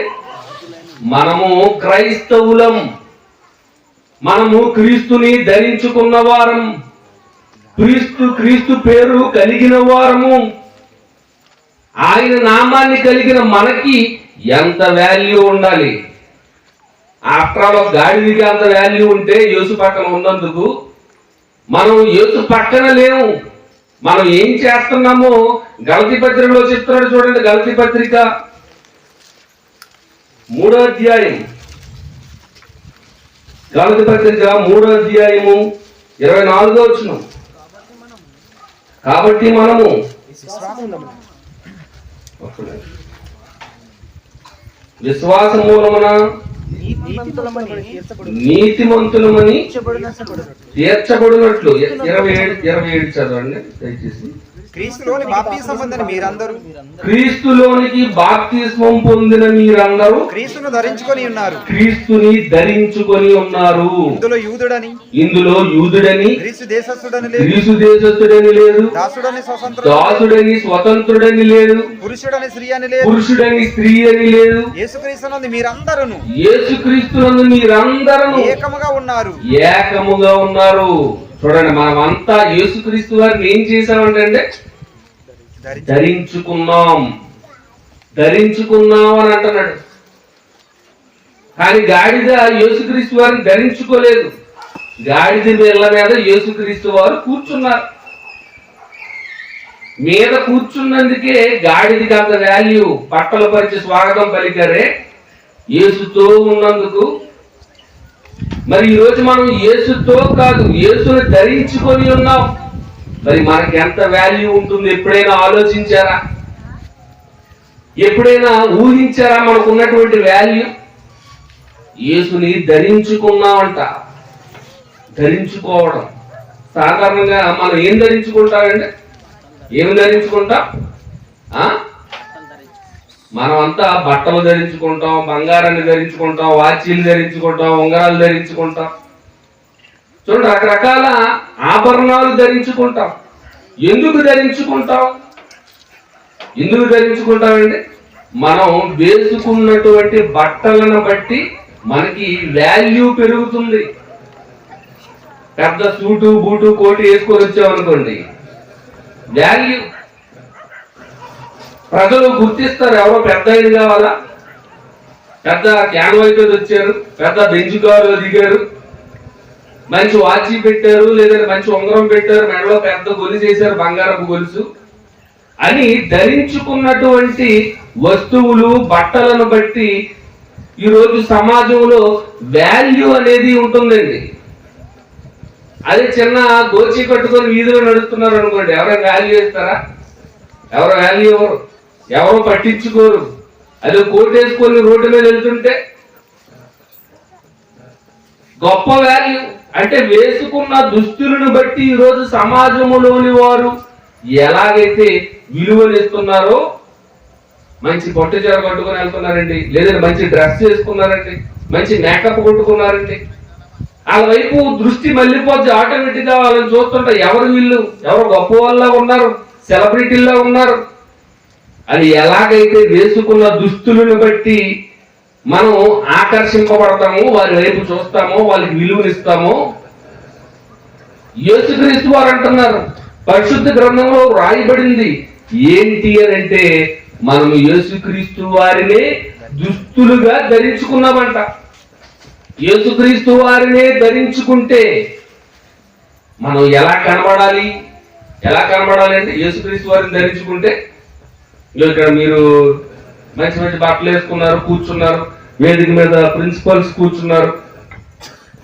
Speaker 1: మనము క్రైస్తవులం, మనము క్రీస్తుని ధరించుకున్న వారం, క్రీస్తు పేరు కలిగిన వారము. ఆయన నామాన్ని కలిగిన మనకి ఎంత వాల్యూ ఉండాలి? ఆఫ్టర్ ఆల్ గాడిదికి అంత వాల్యూ ఉంటే యేసు పక్కన ఉన్నందుకు, మనం యేసు పక్కన లేవు. మనం ఏం చేస్తున్నామో గలతీ పత్రికలో చెప్తున్నాడు చూడండి. గలతీ పత్రిక 3వ అధ్యాయం, గలతీ పత్రిక 3వ అధ్యాయము 24వ వచనం. కాబట్టి మనము విశ్వాస మూలమున నీతిమంతులమని తీర్చబడినట్లు 27 చదవండి దయచేసి. క్రీస్తులోనికి బాప్తిస్మం పొందిన మీరందరూ
Speaker 3: క్రీస్తుని ధరించుకొని ఉన్నారు.
Speaker 1: క్రీస్తుని ధరించుకొని ఉన్నారు. ఇందులో యూదుడని
Speaker 3: గ్రీసు దేశస్థుడని
Speaker 1: లేదు, దాసుడని స్వతంత్రుడని లేదు,
Speaker 3: పురుషుడని స్త్రీ అని
Speaker 1: లేదు.
Speaker 3: యేసుక్రీస్తునందు మీరందరూ
Speaker 1: ఏకముగా ఉన్నారు. చూడండి, మనమంతా యేసుక్రీస్తు వారిని ఏం చేశామంటే ధరించుకున్నాం అని అంటున్నాడు. కానీ గాడిద యేసుక్రీస్తు వారిని ధరించుకోలేదు. గాడిద నీళ్ళ మీద యేసుక్రీస్తు వారు కూర్చున్నారు. మీద కూర్చున్నందుకే గాడిదకి అంత వాల్యూ. బట్టలు పరిచి స్వాగతం పలికారే యేసుతో ఉన్నందుకు. మరి ఈరోజు మనం యేసుతో కాదు, యేసుని ధరించుకొని ఉన్నాం. మరి మనకి ఎంత వాల్యూ ఉంటుంది? ఎప్పుడైనా ఆలోచించారా? ఎప్పుడైనా ఊహించారా మనకు ఉన్నటువంటి వాల్యూ? యేసుని ధరించుకున్నామంట. ధరించుకోవడం సాధారణంగా మనం ఏం ధరించుకుంటామండి? ఏమి ధరించుకుంటాం? మనమంతా బట్టలు ధరించుకుంటాం, బంగారాన్ని ధరించుకుంటాం, వాచీలు ధరించుకుంటాం, ఉంగరాలు ధరించుకుంటాం. చూడండి, రకరకాల ఆభరణాలు ధరించుకుంటాం. ఎందుకు ధరించుకుంటామండి? మనం వేసుకున్నటువంటి బట్టలను బట్టి మనకి వాల్యూ పెరుగుతుంది. పెద్ద సూటు బూటు కోటి వేసుకొని వచ్చామనుకోండి, వాల్యూ ప్రజలు గుర్తిస్తారు. ఎవరో పెద్ద ఇది కావాలా, పెద్ద క్యాన్వాయ్ మీద వచ్చారు, పెద్ద బెంచ్ కారు దిగారు, మంచి వాచి పెట్టారు, లేదంటే మంచి ఉంగరం పెట్టారు, మెడలో పెద్ద గొలుసు చేశారు, బంగారపు గొలుసు అని ధరించుకున్నటువంటి వస్తువులు బట్టలను బట్టి ఈరోజు సమాజంలో వాల్యూ అనేది ఉంటుందండి. అదే చిన్న గోచి కట్టుకొని వీధిలో నడుస్తున్నారు అనుకోండి, ఎవరైనా వాల్యూ ఇస్తారా? ఎవరు వాల్యూ ఎవరు? ఎవరో పట్టించుకోరు. అది కోటేసుకొని రోడ్డు మీద వెళ్తుంటే గొప్ప వాల్యూ. అంటే వేసుకున్న దుస్తులను బట్టి ఈరోజు సమాజంలోని వారు ఎలాగైతే విలువనిస్తున్నారో, మంచి పట్టు చీర కట్టుకొని వెళ్తున్నారండి, లేదంటే మంచి డ్రెస్ చేసుకున్నారండి, మంచి మేకప్ కొట్టుకున్నారండి, వాళ్ళ వైపు దృష్టి మళ్ళీపోద్ది ఆటోమేటిక్ గా. వాళ్ళని చూస్తుంటే ఎవరు వీళ్ళు, ఎవరు గొప్ప వాళ్ళ ఉన్నారు, సెలబ్రిటీల్లో ఉన్నారు అని ఎలాగైతే వేసుకున్న దుస్తులను బట్టి మనం ఆకర్షింపబడతాము, వారి వైపు చూస్తామో, వాళ్ళకి విలువనిస్తామో. యేసుక్రీస్తు వారు అంటున్నారు, పరిశుద్ధ గ్రంథంలో రాయబడింది ఏంటి అని అంటే, మనం యేసుక్రీస్తు వారినే దుస్తులుగా ధరించుకున్నామంట. యేసుక్రీస్తు వారినే ధరించుకుంటే మనం ఎలా కనబడాలి అంటే, యేసుక్రీస్తు వారిని ధరించుకుంటే ఇక్కడ మీరు మంచి మంచి బట్టలు వేసుకున్నారు, కూర్చున్నారు, వేదిక మీద ప్రిన్సిపల్స్ కూర్చున్నారు,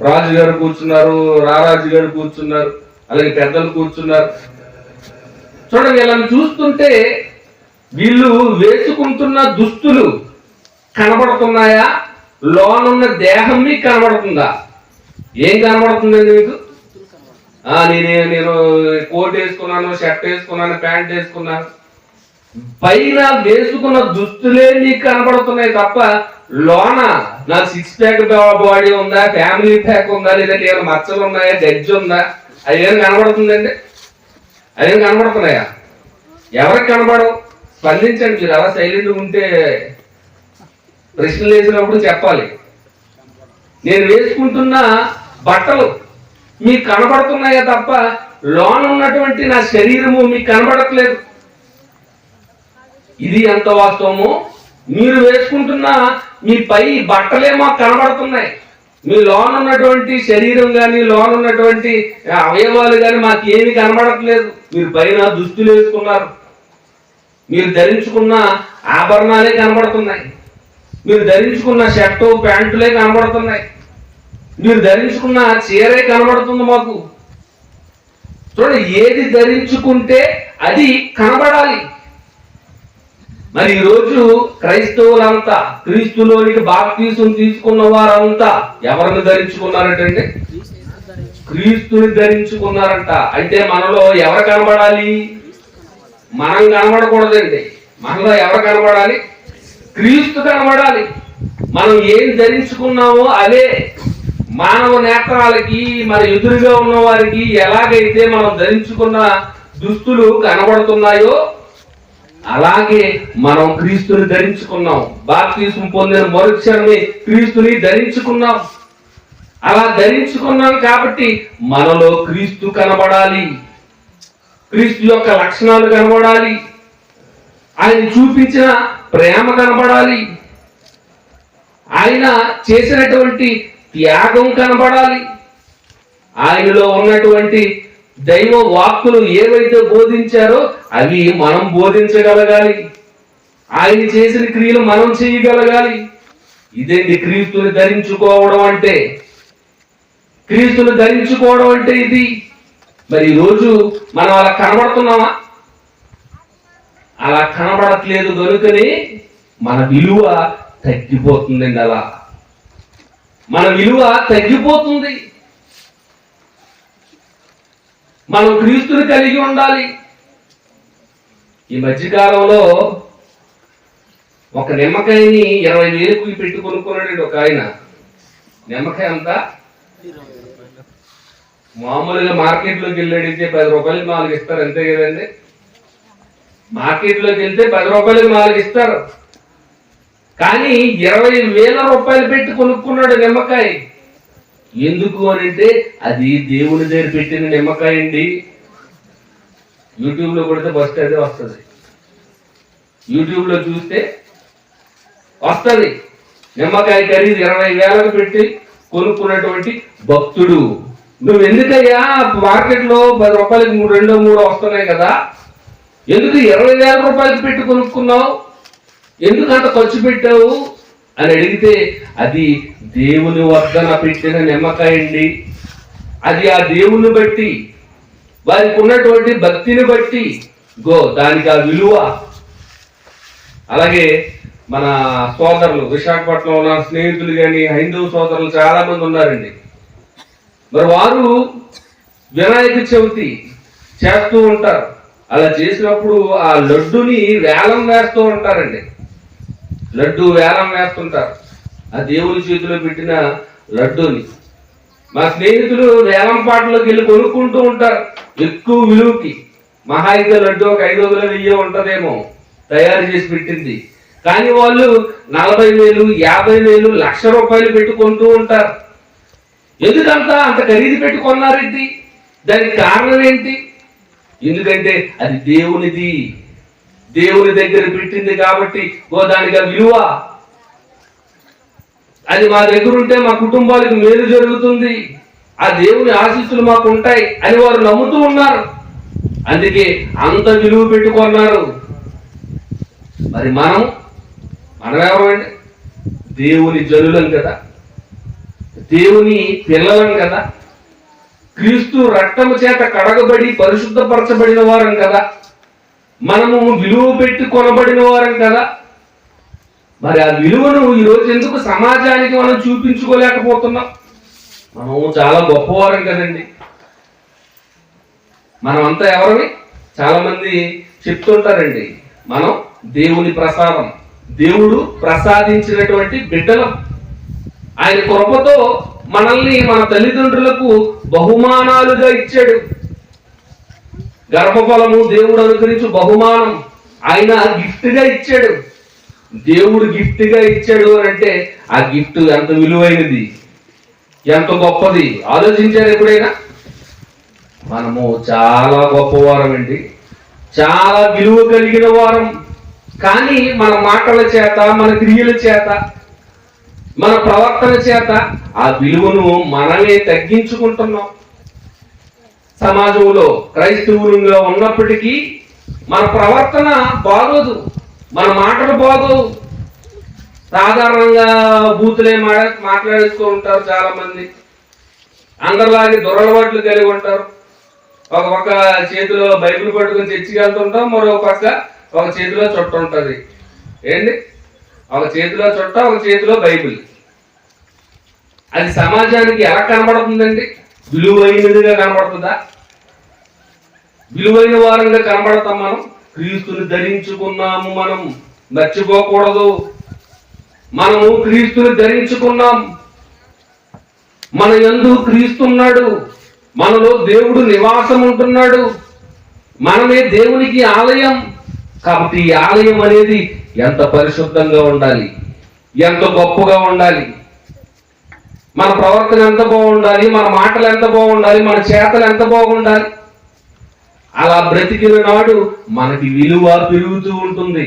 Speaker 1: రాజు గారు కూర్చున్నారు, రారాజు గారు కూర్చున్నారు, అలాగే పెద్దలు కూర్చున్నారు. చూడండి, వీళ్ళని చూస్తుంటే వీళ్ళు వేసుకుంటున్న దుస్తులు కనబడుతున్నాయా? లోనున్న దేహం మీకు కనబడుతుందా? ఏం కనబడుతుందండి మీకు? నేను కోట్ వేసుకున్నాను, షర్ట్ వేసుకున్నాను, ప్యాంట్ వేసుకున్నాను, పైన వేసుకున్న దుస్తులే నీకు కనబడుతున్నాయి తప్ప లోన నా 6 ప్యాక్ బాడీ ఉందా, ఫ్యామిలీ ప్యాక్ ఉందా, లేదంటే ఏమైనా మచ్చలు ఉన్నాయా, గజ్జి ఉందా, అదేం కనబడుతుందండి? అదేం కనబడుతున్నాయా? ఎవరికి కనబడవు? స్పందించండి. మీరు అలా సైలెంట్ ఉంటే ప్రశ్నలు వేసినప్పుడు చెప్పాలి. నేను వేసుకుంటున్న బట్టలు మీకు కనబడుతున్నాయా తప్ప లోన ఉన్నటువంటి నా శరీరము మీకు కనబడట్లేదు. ఇది ఎంత వాస్తవమో, మీరు వేసుకుంటున్న మీ పై బట్టలే మాకు కనబడుతున్నాయి, మీ లోన ఉన్నటువంటి శరీరం కానీ, లోన ఉన్నటువంటి అవయవాలు కానీ మాకు ఏమి కనబడట్లేదు. మీరు పైన దుస్తులు వేసుకున్నారు, మీరు ధరించుకున్న ఆభరణాలే కనబడుతున్నాయి, మీరు ధరించుకున్న షర్టు ప్యాంటులే కనబడుతున్నాయి, మీరు ధరించుకున్న చీరే కనబడుతుంది మాకు. చూడండి, ఏది ధరించుకుంటే అది కనబడాలి. మరి ఈరోజు క్రైస్తవులంతా, క్రీస్తులోనికి బాప్తీసం తీసుకున్న వారంతా ఎవరిని ధరించుకున్నారంటే క్రీస్తుని ధరించుకున్నారంట. అంటే మనలో ఎవరు కనబడాలి? మనం కనబడకూడదండి. మనలో ఎవరు కనబడాలి? క్రీస్తు కనబడాలి. మనం ఏం ధరించుకున్నామో అదే మానవ నేత్రాలకి, మరి ఎదురుగా ఉన్న వారికి ఎలాగైతే మనం ధరించుకున్న దుస్తులు కనబడుతున్నాయో అలాగే మనం క్రీస్తుని ధరించుకున్నాం. బాప్తీసం పొందిన మరుక్షణమే క్రీస్తుని ధరించుకున్నాం. అలా ధరించుకున్నాం కాబట్టి మనలో క్రీస్తు కనబడాలి, క్రీస్తు యొక్క లక్షణాలు కనబడాలి, ఆయన చూపించిన ప్రేమ కనబడాలి, ఆయన చేసినటువంటి త్యాగం కనబడాలి, ఆయనలో ఉన్నటువంటి దైవ వాక్కులు ఏవైతే బోధించారో అవి మనం బోధించగలగాలి, ఆయన చేసిన క్రియలు మనం చేయగలగాలి. ఇదేంటి క్రీస్తుని ధరించుకోవడం అంటే? క్రీస్తుని ధరించుకోవడం అంటే ఇది. మరి ఈరోజు మనం అలా కనబడుతున్నామా? అలా కనబడట్లేదు కనుకనే మన విలువ తగ్గిపోతుందండి. అలా మన విలువ తగ్గిపోతుంది. మనం క్రీస్తుని కలిగి ఉండాలి. ఈ మధ్యకాలంలో ఒక నిమ్మకాయని 20,000కి పెట్టి కొనుక్కున్నాడు ఒక ఆయన. నిమ్మకాయ అంతా మామూలుగా మార్కెట్లోకి వెళ్ళి అడిగితే 10 రూపాయలకి 4 ఇస్తారు, అంతే కదండి. మార్కెట్లోకి వెళ్తే 10 రూపాయలకి 4 ఇస్తారు. కానీ 20,000 రూపాయలు పెట్టి కొనుక్కున్నాడు నిమ్మకాయ. ఎందుకు అని అంటే అది దేవుని దగ్గర పెట్టిన నిమ్మకాయ అండి. యూట్యూబ్లో కొడితే ఫస్ట్ అదే వస్తుంది. యూట్యూబ్లో చూస్తే వస్తుంది. నిమ్మకాయ ఖరీదు 20,000కు పెట్టి కొనుక్కున్నటువంటి భక్తుడు. నువ్వు ఎందుకయ్యా మార్కెట్లో 10 రూపాయలకి 2 వస్తున్నాయి కదా, ఎందుకు 20,000 రూపాయలకి పెట్టి కొనుక్కున్నావు, ఎందుకు అంత ఖర్చు పెట్టావు అని అడిగితే అది దేవుని వద్దన పెట్టిన నిమ్మకాయ అండి. అది ఆ దేవుని బట్టి, వారికి ఉన్నటువంటి భక్తిని బట్టి దానికి ఆ విలువ. అలాగే మన సోదరులు విశాఖపట్నంలో ఉన్న స్నేహితులు కానీ హైందవ సోదరులు చాలా మంది ఉన్నారండి. మరి వారు వినాయక చవితి చేస్తూ ఉంటారు. అలా చేసినప్పుడు ఆ లడ్డుని వేలం వేస్తూ ఉంటారండి. లడ్డు వేలం వేస్తుంటారు, ఆ దేవుని చేతిలో పెట్టిన లడ్డూని. మా స్నేహితులు వేలం పాటలోకి వెళ్ళి కొనుక్కుంటూ ఉంటారు ఎక్కువ విలువకి. మహా అయితే లడ్డు ఒక 500,000 ఉంటదేమో తయారు చేసి పెట్టింది. కానీ వాళ్ళు 40,000, 50,000, 1,00,000 రూపాయలు పెట్టుకుంటూ ఉంటారు. ఎందుకంతా అంత ఖరీదు పెట్టుకున్నారేంటి? దానికి కారణం ఏంటి? ఎందుకంటే అది దేవునిది, దేవుని దగ్గర పెట్టింది కాబట్టి దానికి ఆ విలువ. అది మా దగ్గర ఉంటే మా కుటుంబాలకు మేలు జరుగుతుంది, ఆ దేవుని ఆశీస్సులు మాకు ఉంటాయి అని వారు నమ్ముతూ ఉన్నారు. అందుకే అంత విలువ పెట్టుకున్నారు. మరి మనం ఎవరండి? దేవుని జనులం కదా, దేవుని పిల్లలం కదా, క్రీస్తు రక్తము చేత కడగబడి పరిశుద్ధపరచబడిన వారం కదా, మనము విలువ పెట్టి కొనబడిన వారం కదా. మరి ఆ విలువను ఈరోజు ఎందుకు సమాజానికి మనం చూపించుకోలేకపోతున్నాం? మనం చాలా గొప్పవారం కదండి. మనం అంతా ఎవరని చాలా మంది చెప్తుంటారండి. మనం దేవుని ప్రసాదం, దేవుడు ప్రసాదించినటువంటి బిడ్డలం. ఆయన కృపతో మనల్ని మన తల్లిదండ్రులకు బహుమానాలుగా ఇచ్చాడు. గర్భఫలము దేవుడు అనుగ్రహించు బహుమానం ఆయన గిఫ్ట్ గా ఇచ్చాడు. దేవుడు గిఫ్ట్ గా ఇచ్చాడు అని అంటే ఆ గిఫ్ట్ ఎంత విలువైనది, ఎంత గొప్పది. ఆలోచించారు ఎప్పుడైనా? మనము చాలా గొప్పవారం అండి, చాలా విలువ కలిగిన వారం. కానీ మన మాటల చేత, మన క్రియల చేత, మన ప్రవర్తన చేత ఆ విలువను మనమే తగ్గించుకుంటున్నాం. సమాజంలో క్రైస్తవులుగా ఉన్నప్పటికీ మన ప్రవర్తన బాగోదు, మన మాటలు బాగోవు. సాధారణంగా బూతులే మాట్లాడుతూ ఉంటారు చాలా మంది. అందరిలాగే దురలవాట్లు కలిగి ఉంటారు. ఒక పక్క చేతిలో బైబిల్ పట్టుకుని చర్చికి వెళ్తుంటాం, మరో పక్క ఒక చేతిలో చుట్ట ఉంటుంది. ఏంటి? ఒక చేతిలో చుట్ట, ఒక చేతిలో బైబిల్. అది సమాజానికి ఎలా కనబడుతుందండి? విలువైనదిగా కనబడుతుందా? విలువైన వారంగా కనబడతాం. మనం క్రీస్తుని ధరించుకున్నాము, మనం మర్చిపోకూడదు. మనము క్రీస్తుని ధరించుకున్నాం, మన యందు క్రీస్తున్నాడు, మనలో దేవుడు నివాసం ఉంటున్నాడు, మనమే దేవునికి ఆలయం. కాబట్టి ఈ ఆలయం అనేది ఎంత పరిశుద్ధంగా ఉండాలి, ఎంత గొప్పగా ఉండాలి. మన ప్రవర్తన ఎంత బాగుండాలి, మన మాటలు ఎంత బాగుండాలి, మన చేతలు ఎంత బాగుండాలి. అలా బ్రతికిన నాడు మనకి విలువ పెరుగుతూ ఉంటుంది.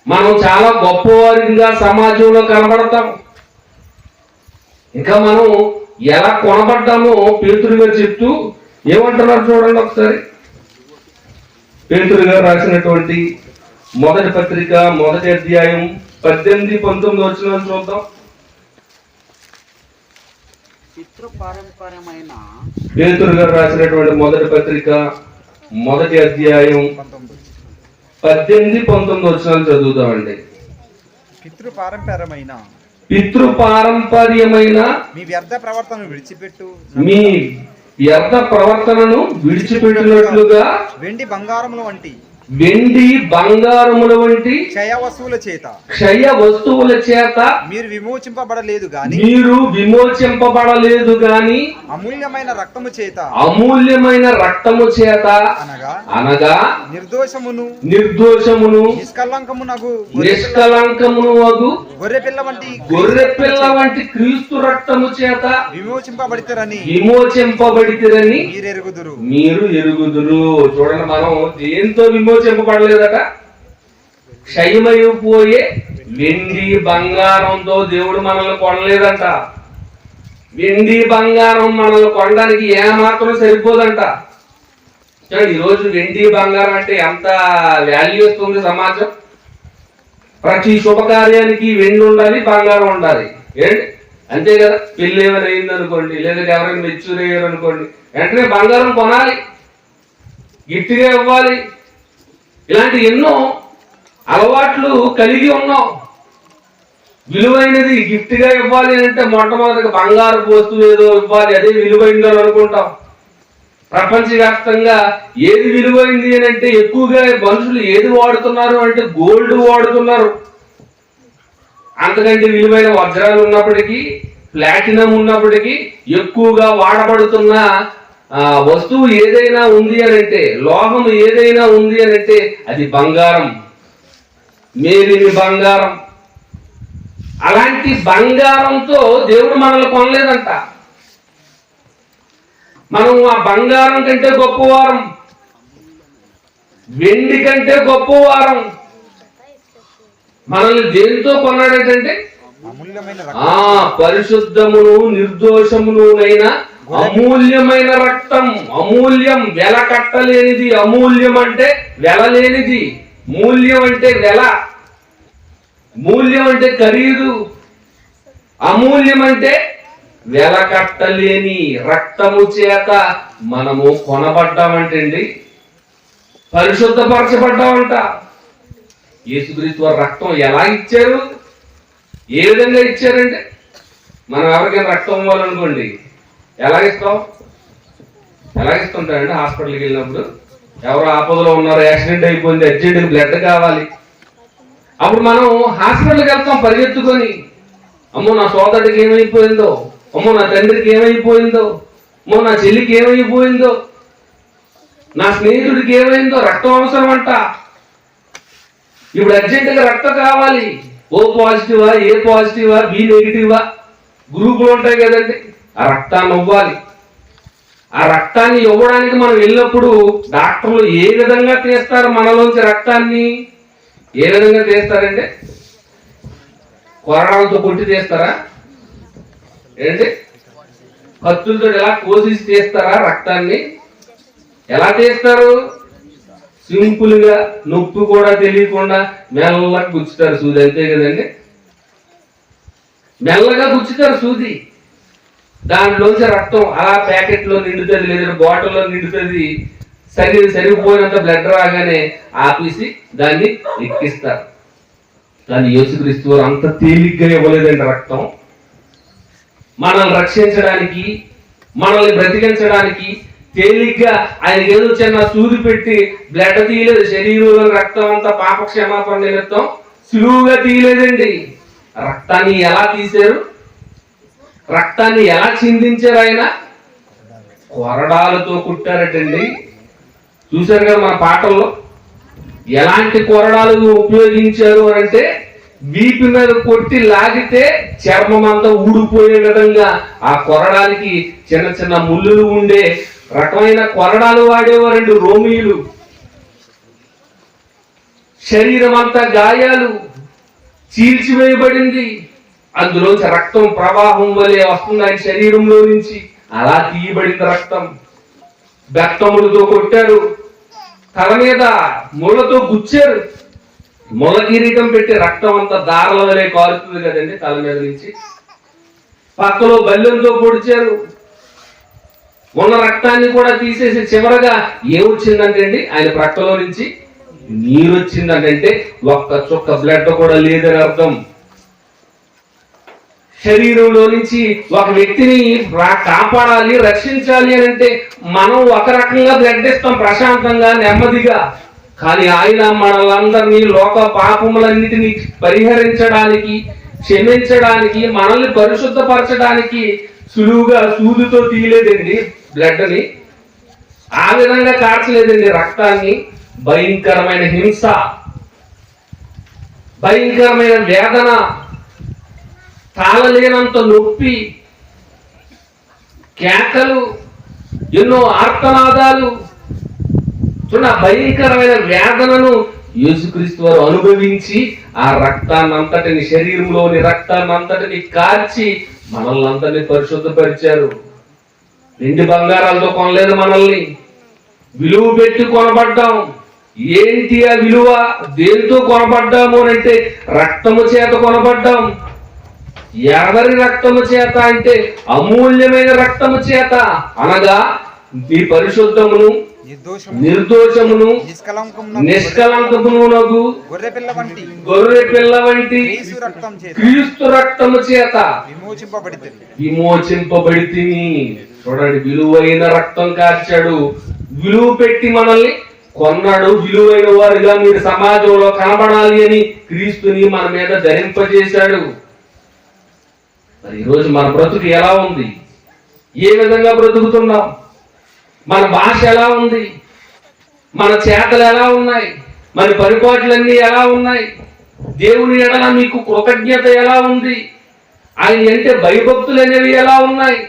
Speaker 1: మనం చాలా గొప్పవారిగా సమాజంలో కనబడతాం. ఇంకా మనం ఎలా కొనబడ్డామో పేతురు గారు చెప్తూ ఏమంటున్నారు చూడండి ఒకసారి. పేతురు గారు రాసినటువంటి మొదటి పత్రిక 1వ అధ్యాయం 18-19 వచనాలు చూద్దాం.
Speaker 4: పితృపారంపర్యమైన
Speaker 1: పేతురు గారు రాసినటువంటి మొదటి పత్రిక 1వ అధ్యాయం 18-19 వచనాలు చదువుతామండి. పితృపారంపర్యమైన
Speaker 3: మీ వ్యర్థ ప్రవర్తనను విడిచిపెట్టు,
Speaker 1: మీ వ్యర్థ ప్రవర్తనను విడిచిపెట్టినట్లుగా
Speaker 3: వెండి బంగారముల వంటి
Speaker 1: వెండి బంగారముల వంటి
Speaker 3: క్షయ వస్తువుల చేత
Speaker 1: క్షయ వస్తువుల చేత
Speaker 3: మీరు విమోచింపబడలేదు గాని
Speaker 1: మీరు విమోచింపబడలేదు గాని
Speaker 3: అమూల్యమైన రక్తము చేత
Speaker 1: అమూల్యమైన రక్తము చేత అనగా
Speaker 3: నిర్దోషమును
Speaker 1: నిష్కలంకమును అగు గొర్రె పిల్ల వంటి క్రీస్తు రక్తము చేత
Speaker 3: విమోచింపబడితేరని
Speaker 1: మీరు ఎరుగుదురు. చూడండి, మనం దేంతో విమోచింపబడలేదట? క్షయమైపోయే వెండి బంగారంతో దేవుడు మనల్ని కొనలేదంట. వెండి బంగారం మనల్ని కొనడానికి ఏమాత్రం సరిపోదంట. ఈరోజు వెండి బంగారం అంటే ఎంత వాల్యూ ఇస్తుంది సమాజం. ప్రతి శుభకార్యానికి వెండి ఉండాలి, బంగారం ఉండాలి. ఏంటి అంతే కదా? పెళ్ళి ఏమైనా అయింది అనుకోండి, లేదా ఎవరైనా మెచ్యూర్ అయ్యారు అనుకోండి, వెంటనే బంగారం కొనాలి, గిఫ్ట్గా ఇవ్వాలి. ఇలాంటి ఎన్నో అలవాట్లు కలిగి ఉన్నాం. విలువైనది గిఫ్ట్గా ఇవ్వాలి అంటే మొట్టమొదటిగా బంగారు వస్తువు ఏదో ఇవ్వాలి, అదే విలువైందని అనుకుంటాం. ప్రపంచవ్యాప్తంగా ఏది విలువైంది అని అంటే ఎక్కువగా మనుషులు ఏది వాడుతున్నారు అంటే గోల్డ్ వాడుతున్నారు. అంతకంటే విలువైన వజ్రాలు ఉన్నప్పటికీ, ప్లాటినం ఉన్నప్పటికీ ఎక్కువగా వాడబడుతున్న వస్తువు ఏదైనా ఉంది అని అంటే, లోహం ఏదైనా ఉంది అని అంటే అది బంగారం, మేలిమి బంగారం. అలాంటి బంగారంతో దేవుడు మనల్ని కొనలేదంట. మనం ఆ బంగారం కంటే గొప్పవారం, వెండి కంటే గొప్పవారం. మనల్ని దేనితో కొన్నాడేటంటే పరిశుద్ధమును నిర్దోషమునునైన అమూల్యమైన రక్తం. అమూల్యం, వెల కట్టలేనిది. అమూల్యం అంటే వెల లేనిది. మూల్యం అంటే వెల, మూల్యం అంటే ఖరీదు. అమూల్యం అంటే వెల కట్టలేని రక్తము చేత మనము కొనబడ్డామంటే అండి, పరిశుద్ధపరచబడ్డామంట. యేసుక్రీస్తు వారి రక్తం ఎలా ఇచ్చారు, ఏ విధంగా ఇచ్చారంటే, మనం ఎవరికైనా రక్తం ఇవ్వాలనుకోండి ఎలా ఇస్తుంటారండి? హాస్పిటల్కి వెళ్ళినప్పుడు ఎవరో ఆపదలో ఉన్నారు, యాక్సిడెంట్ అయిపోయింది, అర్జెంట్గా బ్లడ్ కావాలి. అప్పుడు మనం హాస్పిటల్కి వెళ్తాం పరిగెత్తుకొని. అమ్మో నా సోదరుడికి ఏమైపోయిందో, అమ్మో నా తండ్రికి ఏమైపోయిందో, అమ్మో నా చెల్లికి ఏమైపోయిందో, నా స్నేహితుడికి ఏమైందో, రక్తం అవసరం అంట. ఇప్పుడు అర్జెంటుగా రక్తం కావాలి. ఓ పాజిటివా, ఏ పాజిటివా, బి నెగిటివా గ్రూపులు ఉంటాయి కదండి. ఆ రక్తాన్ని ఇవ్వాలి. ఆ రక్తాన్ని ఇవ్వడానికి మనం వెళ్ళినప్పుడు డాక్టర్లు ఏ విధంగా తీస్తారు మనలోంచి రక్తాన్ని? ఏ విధంగా తీస్తారంటే కొరడాలతో కొట్టి తీస్తారా ఏంటి? కత్తులతో ఎలా కోసేసి తీస్తారా రక్తాన్ని? ఎలా తీస్తారు? సింపుల్ గా, నొప్పి కూడా తెలియకుండా మెల్లగా గుచ్చుతారు సూది. అంతే కదండి, మెల్లగా గుచ్చుతారు సూది. దాంట్లోంచి రక్తం అలా ప్యాకెట్ లో నిండుతుంది, లేదా బాటిల్లో నిండుతుంది. సరిగిపోయినంత బ్లడ్ రాగానే ఆపేసి దాన్ని ఎక్కిస్తారు. కానీ యేసుక్రీస్తు వారు అంత తేలిగ్గా ఇవ్వలేదండి రక్తం. మనల్ని రక్షించడానికి, మనల్ని బ్రతికించడానికి తేలిగ్గా ఆయన ఏదో చిన్న సూది పెట్టి బ్లడ్ తీయలేదు. శరీరంలో రక్తం అంతా పాప క్షమాపణ నిమిత్తం సులువుగా తీయలేదండి. రక్తాన్ని ఎలా తీశారు? రక్తాన్ని ఎలా చిందించారు? ఆయన కొరడాలతో కుట్టారటండి. చూశారు కదా మన పాటల్లో ఎలాంటి కొరడాలు ఉపయోగించారు అంటే వీపు మీద కొట్టి లాగితే చర్మం అంతా ఊడిపోయే విధంగా ఆ కొరడానికి చిన్న చిన్న ముళ్ళులు ఉండే రకమైన కొరడాలు వాడేవారండి రోమియులు. శరీరం అంతా గాయాలు, చీల్చివేయబడింది. అందులోంచి రక్తం ప్రవాహం వలె వస్తుంది ఆయన శరీరంలో నుంచి. అలా తీయబడింది రక్తం. బెత్తములతో కొట్టారు, తల మీద ముళ్ళతో గుచ్చారు. ముళ్ళ కిరీటం పెట్టి రక్తం అంతా దారల వలె కారుతుంది కదండి తల మీద నుంచి. పక్కలో బల్లెంతో పొడిచారు. ఉన్న రక్తాన్ని కూడా తీసేసి చివరగా ఏమొచ్చిందంటే అండి ఆయన ప్రక్కలో నుంచి నీరు వచ్చిందంటే ఒక్క చుక్క బ్లడ్ కూడా లేదని అర్థం. శరీరంలో నుంచి ఒక వ్యక్తిని కాపాడాలి, రక్షించాలి అని అంటే మనం ఒక రకంగా బ్లడ్ ఇస్తాం ప్రశాంతంగా, నెమ్మదిగా. కానీ ఆయన మనలందరినీ లోక పాపములన్నిటినీ పరిహరించడానికి, క్షమించడానికి, మనల్ని పరిశుద్ధపరచడానికి సులువుగా సూదుతో తీయలేదండి బ్లడ్ని. ఆ విధంగా కార్చలేదండి రక్తాన్ని. భయంకరమైన హింస, భయంకరమైన వేదన, తాళలేనంత నొప్పి, కేకలు, ఎన్నో ఆర్తనాదాలు. చూడండి, ఆ భయంకరమైన వేదనను యేసుక్రీస్తు వారు అనుభవించి ఆ రక్తాన్నంతటిని, శరీరంలోని రక్తాన్నంతటిని కార్చి మనల్ని అందరినీ పరిశుద్ధపరిచారు. వెండి బంగారాలతో కొనలేదు మనల్ని, విలువ పెట్టి కొనబడ్డాం. ఏంటి ఆ విలువ? దేంతో కొనబడ్డాము అని అంటే రక్తము చేత కొనబడ్డాం. ఎవరి రక్తము చేత అంటే అమూల్యమైన రక్తము చేత, అనగా మీ పరిశుద్ధమును, నిర్దోషమును, నిష్కలంకమునగు గొర్రె పిల్ల వంటి క్రీస్తు రక్తము చేత విమోచింపబడితిమి. చూడండి, విలువైన రక్తం కార్చాడు, విలువ పెట్టి మనల్ని కొన్నాడు. విలువైన వారిగా మీరు సమాజంలో కనబడాలి అని క్రీస్తుని మన మీద ధరింపజేశాడు. మరి ఈరోజు మన బ్రతుకు ఎలా ఉంది? ఏ విధంగా బ్రతుకుతున్నాం? మన భాష ఎలా ఉంది? మన చేతలు ఎలా ఉన్నాయి? మన పరిపాట్లన్నీ ఎలా ఉన్నాయి? దేవుని ఎడల మీకు కృతజ్ఞత ఎలా ఉంది? ఆయన అంటే భయభక్తులు అనేవి ఎలా ఉన్నాయి?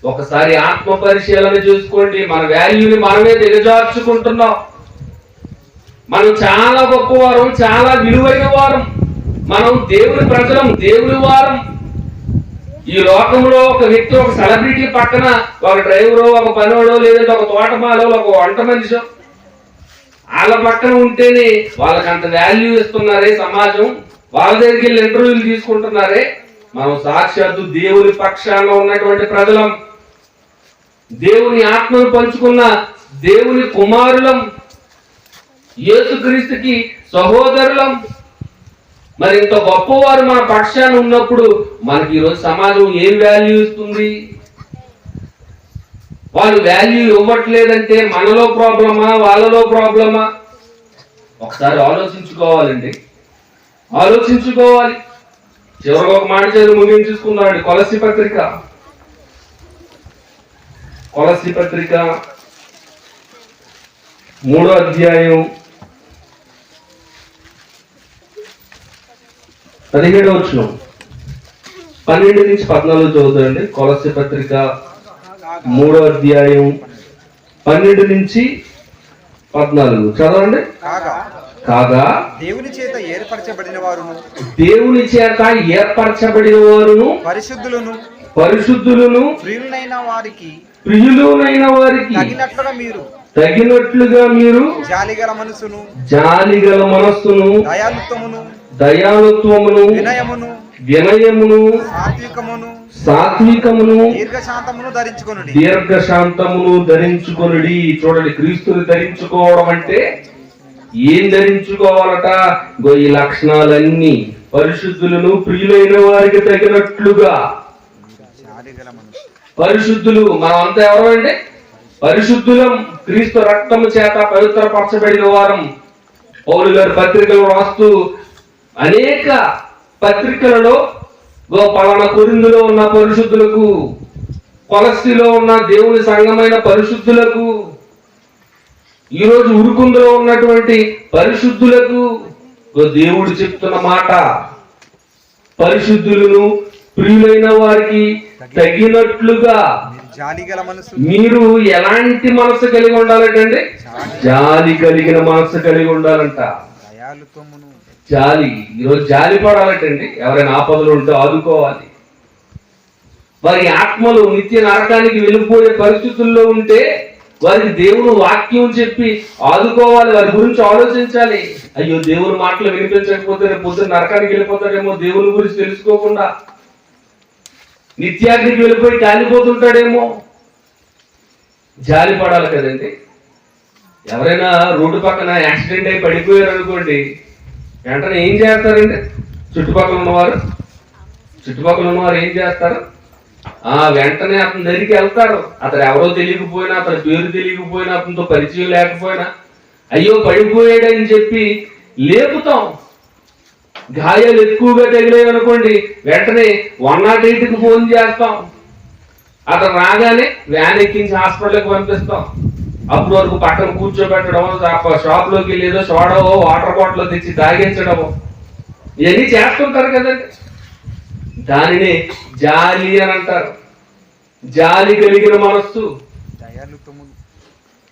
Speaker 1: ఒకసారి ఆత్మ పరిశీలన చేసుకోండి. మన వాల్యూని మనమే దిగజార్చుకుంటున్నాం. మనం చాలా గొప్పవారం, చాలా విలువైన వారం. మనం దేవుని ప్రజలం, దేవుని వారం. ఈ లోకంలో ఒక వ్యక్తి, ఒక సెలబ్రిటీ పక్కన ఒక డ్రైవరో, ఒక పనోడో, లేదంటే ఒక తోటమాలో, ఒక వంట మనిషో వాళ్ళ పక్కన ఉంటేనే వాళ్ళకి అంత వాల్యూ ఇస్తున్నారే సమాజం. వాళ్ళ దగ్గరికి వెళ్ళి ఇంటర్వ్యూలు తీసుకుంటున్నారే. మనం సాక్షాత్తు దేవుని పక్షాన ఉన్నటువంటి ప్రజలం, దేవుని ఆత్మను పంచుకున్న దేవుని కుమారులం, యేసుక్రీస్తుకి సహోదరులం. మరి ఇంత గొప్పవారు మన పక్షాన ఉన్నప్పుడు మనకి ఈరోజు సమాజం ఏం వాల్యూ ఇస్తుంది? వాళ్ళు వాల్యూ ఇవ్వట్లేదంటే మనలో ప్రాబ్లమా, వాళ్ళలో ప్రాబ్లమా? ఒకసారి ఆలోచించుకోవాలండి, ఆలోచించుకోవాలి. చివరికి ఒక మాట చదివి ముగించుకున్నాడు. కొలస్సీ పత్రిక 3వ అధ్యాయం 17వ వచనం, 12 నుంచి 14 చదువుతారండి. కొలస్సీ పత్రిక 3వ అధ్యాయం 12 నుంచి 14 చదవండి. కాగా
Speaker 3: దేవుని చేత ఏర్పరచబడిన వారును పరిశుద్ధులను ప్రియులైన వారికి తగినట్లుగా మీరు జాలిగల మనస్సును, దయాళుత్వమును, వినయమును, సాత్వికమును, దీర్ఘశాంతమును ధరించుకొనుడి. చూడండి, క్రీస్తుని ధరించుకోవడం అంటే ఏం ధరించుకోవాలట? ఈ లక్షణాలన్నీ పరిశుద్ధులను, ప్రియులైన వారికి తగినట్లుగా. పరిశుద్ధులు మనం అంతా ఎవరు అంటే పరిశుద్ధులం, క్రీస్తు రక్తము చేత పవిత్రపరచబడిన వారం. పౌలు గారు పత్రికలు రాస్తూ అనేక పత్రికలలో పలానా కొరింథీలో ఉన్న పరిశుద్ధులకు, కొలస్సీలో ఉన్న దేవుని సంఘమైన పరిశుద్ధులకు, ఈరోజు ఉరుకుందులో ఉన్నటువంటి పరిశుద్ధులకు,
Speaker 1: దేవుడు చెప్తున్న మాట, పరిశుద్ధులను ప్రియులైన వారికి తగినట్లుగా
Speaker 3: జాలి గల మనసు,
Speaker 1: మీరు ఎలాంటి మనసు కలిగి ఉండాలంటే జాలి కలిగిన మనసు కలిగి ఉండాలంట.
Speaker 3: దయాలుత్వమును,
Speaker 1: జాలి, ఈరోజు జాలి పడాలంటండి. ఎవరైనా ఆపదలు ఉంటే ఆదుకోవాలి. వారి ఆత్మలు నిత్య నరకానికి వెళ్ళిపోయే పరిస్థితుల్లో ఉంటే వారికి దేవుడు వాక్యం చెప్పి ఆదుకోవాలి. వారి గురించి ఆలోచించాలి. అయ్యో, దేవుని మాటలు వినిపించకపోతే రేపు పొద్దున్న నరకానికి వెళ్ళిపోతాడేమో, దేవుని గురించి తెలుసుకోకుండా నిత్యాగ్నికి వెళ్ళిపోయి కాలిపోతుంటాడేమో. జాలి పడాలి కదండి. ఎవరైనా రోడ్డు పక్కన యాక్సిడెంట్ అయి పడిపోయారు అనుకోండి, వెంటనే ఏం చేస్తారండి? చుట్టుపక్కల ఉన్నవారు ఏం చేస్తారు? వెంటనే అతని దగ్గరికి వెళ్తారు. అతను ఎవరో తెలియకపోయినా, అతని పేరు తెలియకపోయినా, అతనితో పరిచయం లేకపోయినా, అయ్యో పడిపోయాడని చెప్పి లేపుతాం. గాయాలు ఎక్కువగా తగిలాయి అనుకోండి, వెంటనే 108కి ఫోన్ చేస్తాం. అతను రాగానే వ్యాన్ ఎక్కించి హాస్పిటల్కి పంపిస్తాం. అప్పటి వరకు పక్కన కూర్చోబెట్టడం, షాప్ లోకి వెళ్ళేదో సోడావో వాటర్ బాటిల్ తెచ్చి తాగించడమో ఇవన్నీ చేస్తుంటారు కదండి. దానిని జాలి అని అంటారు. జాలి కలిగిన మనస్సు.
Speaker 3: దయాలుత్వమును,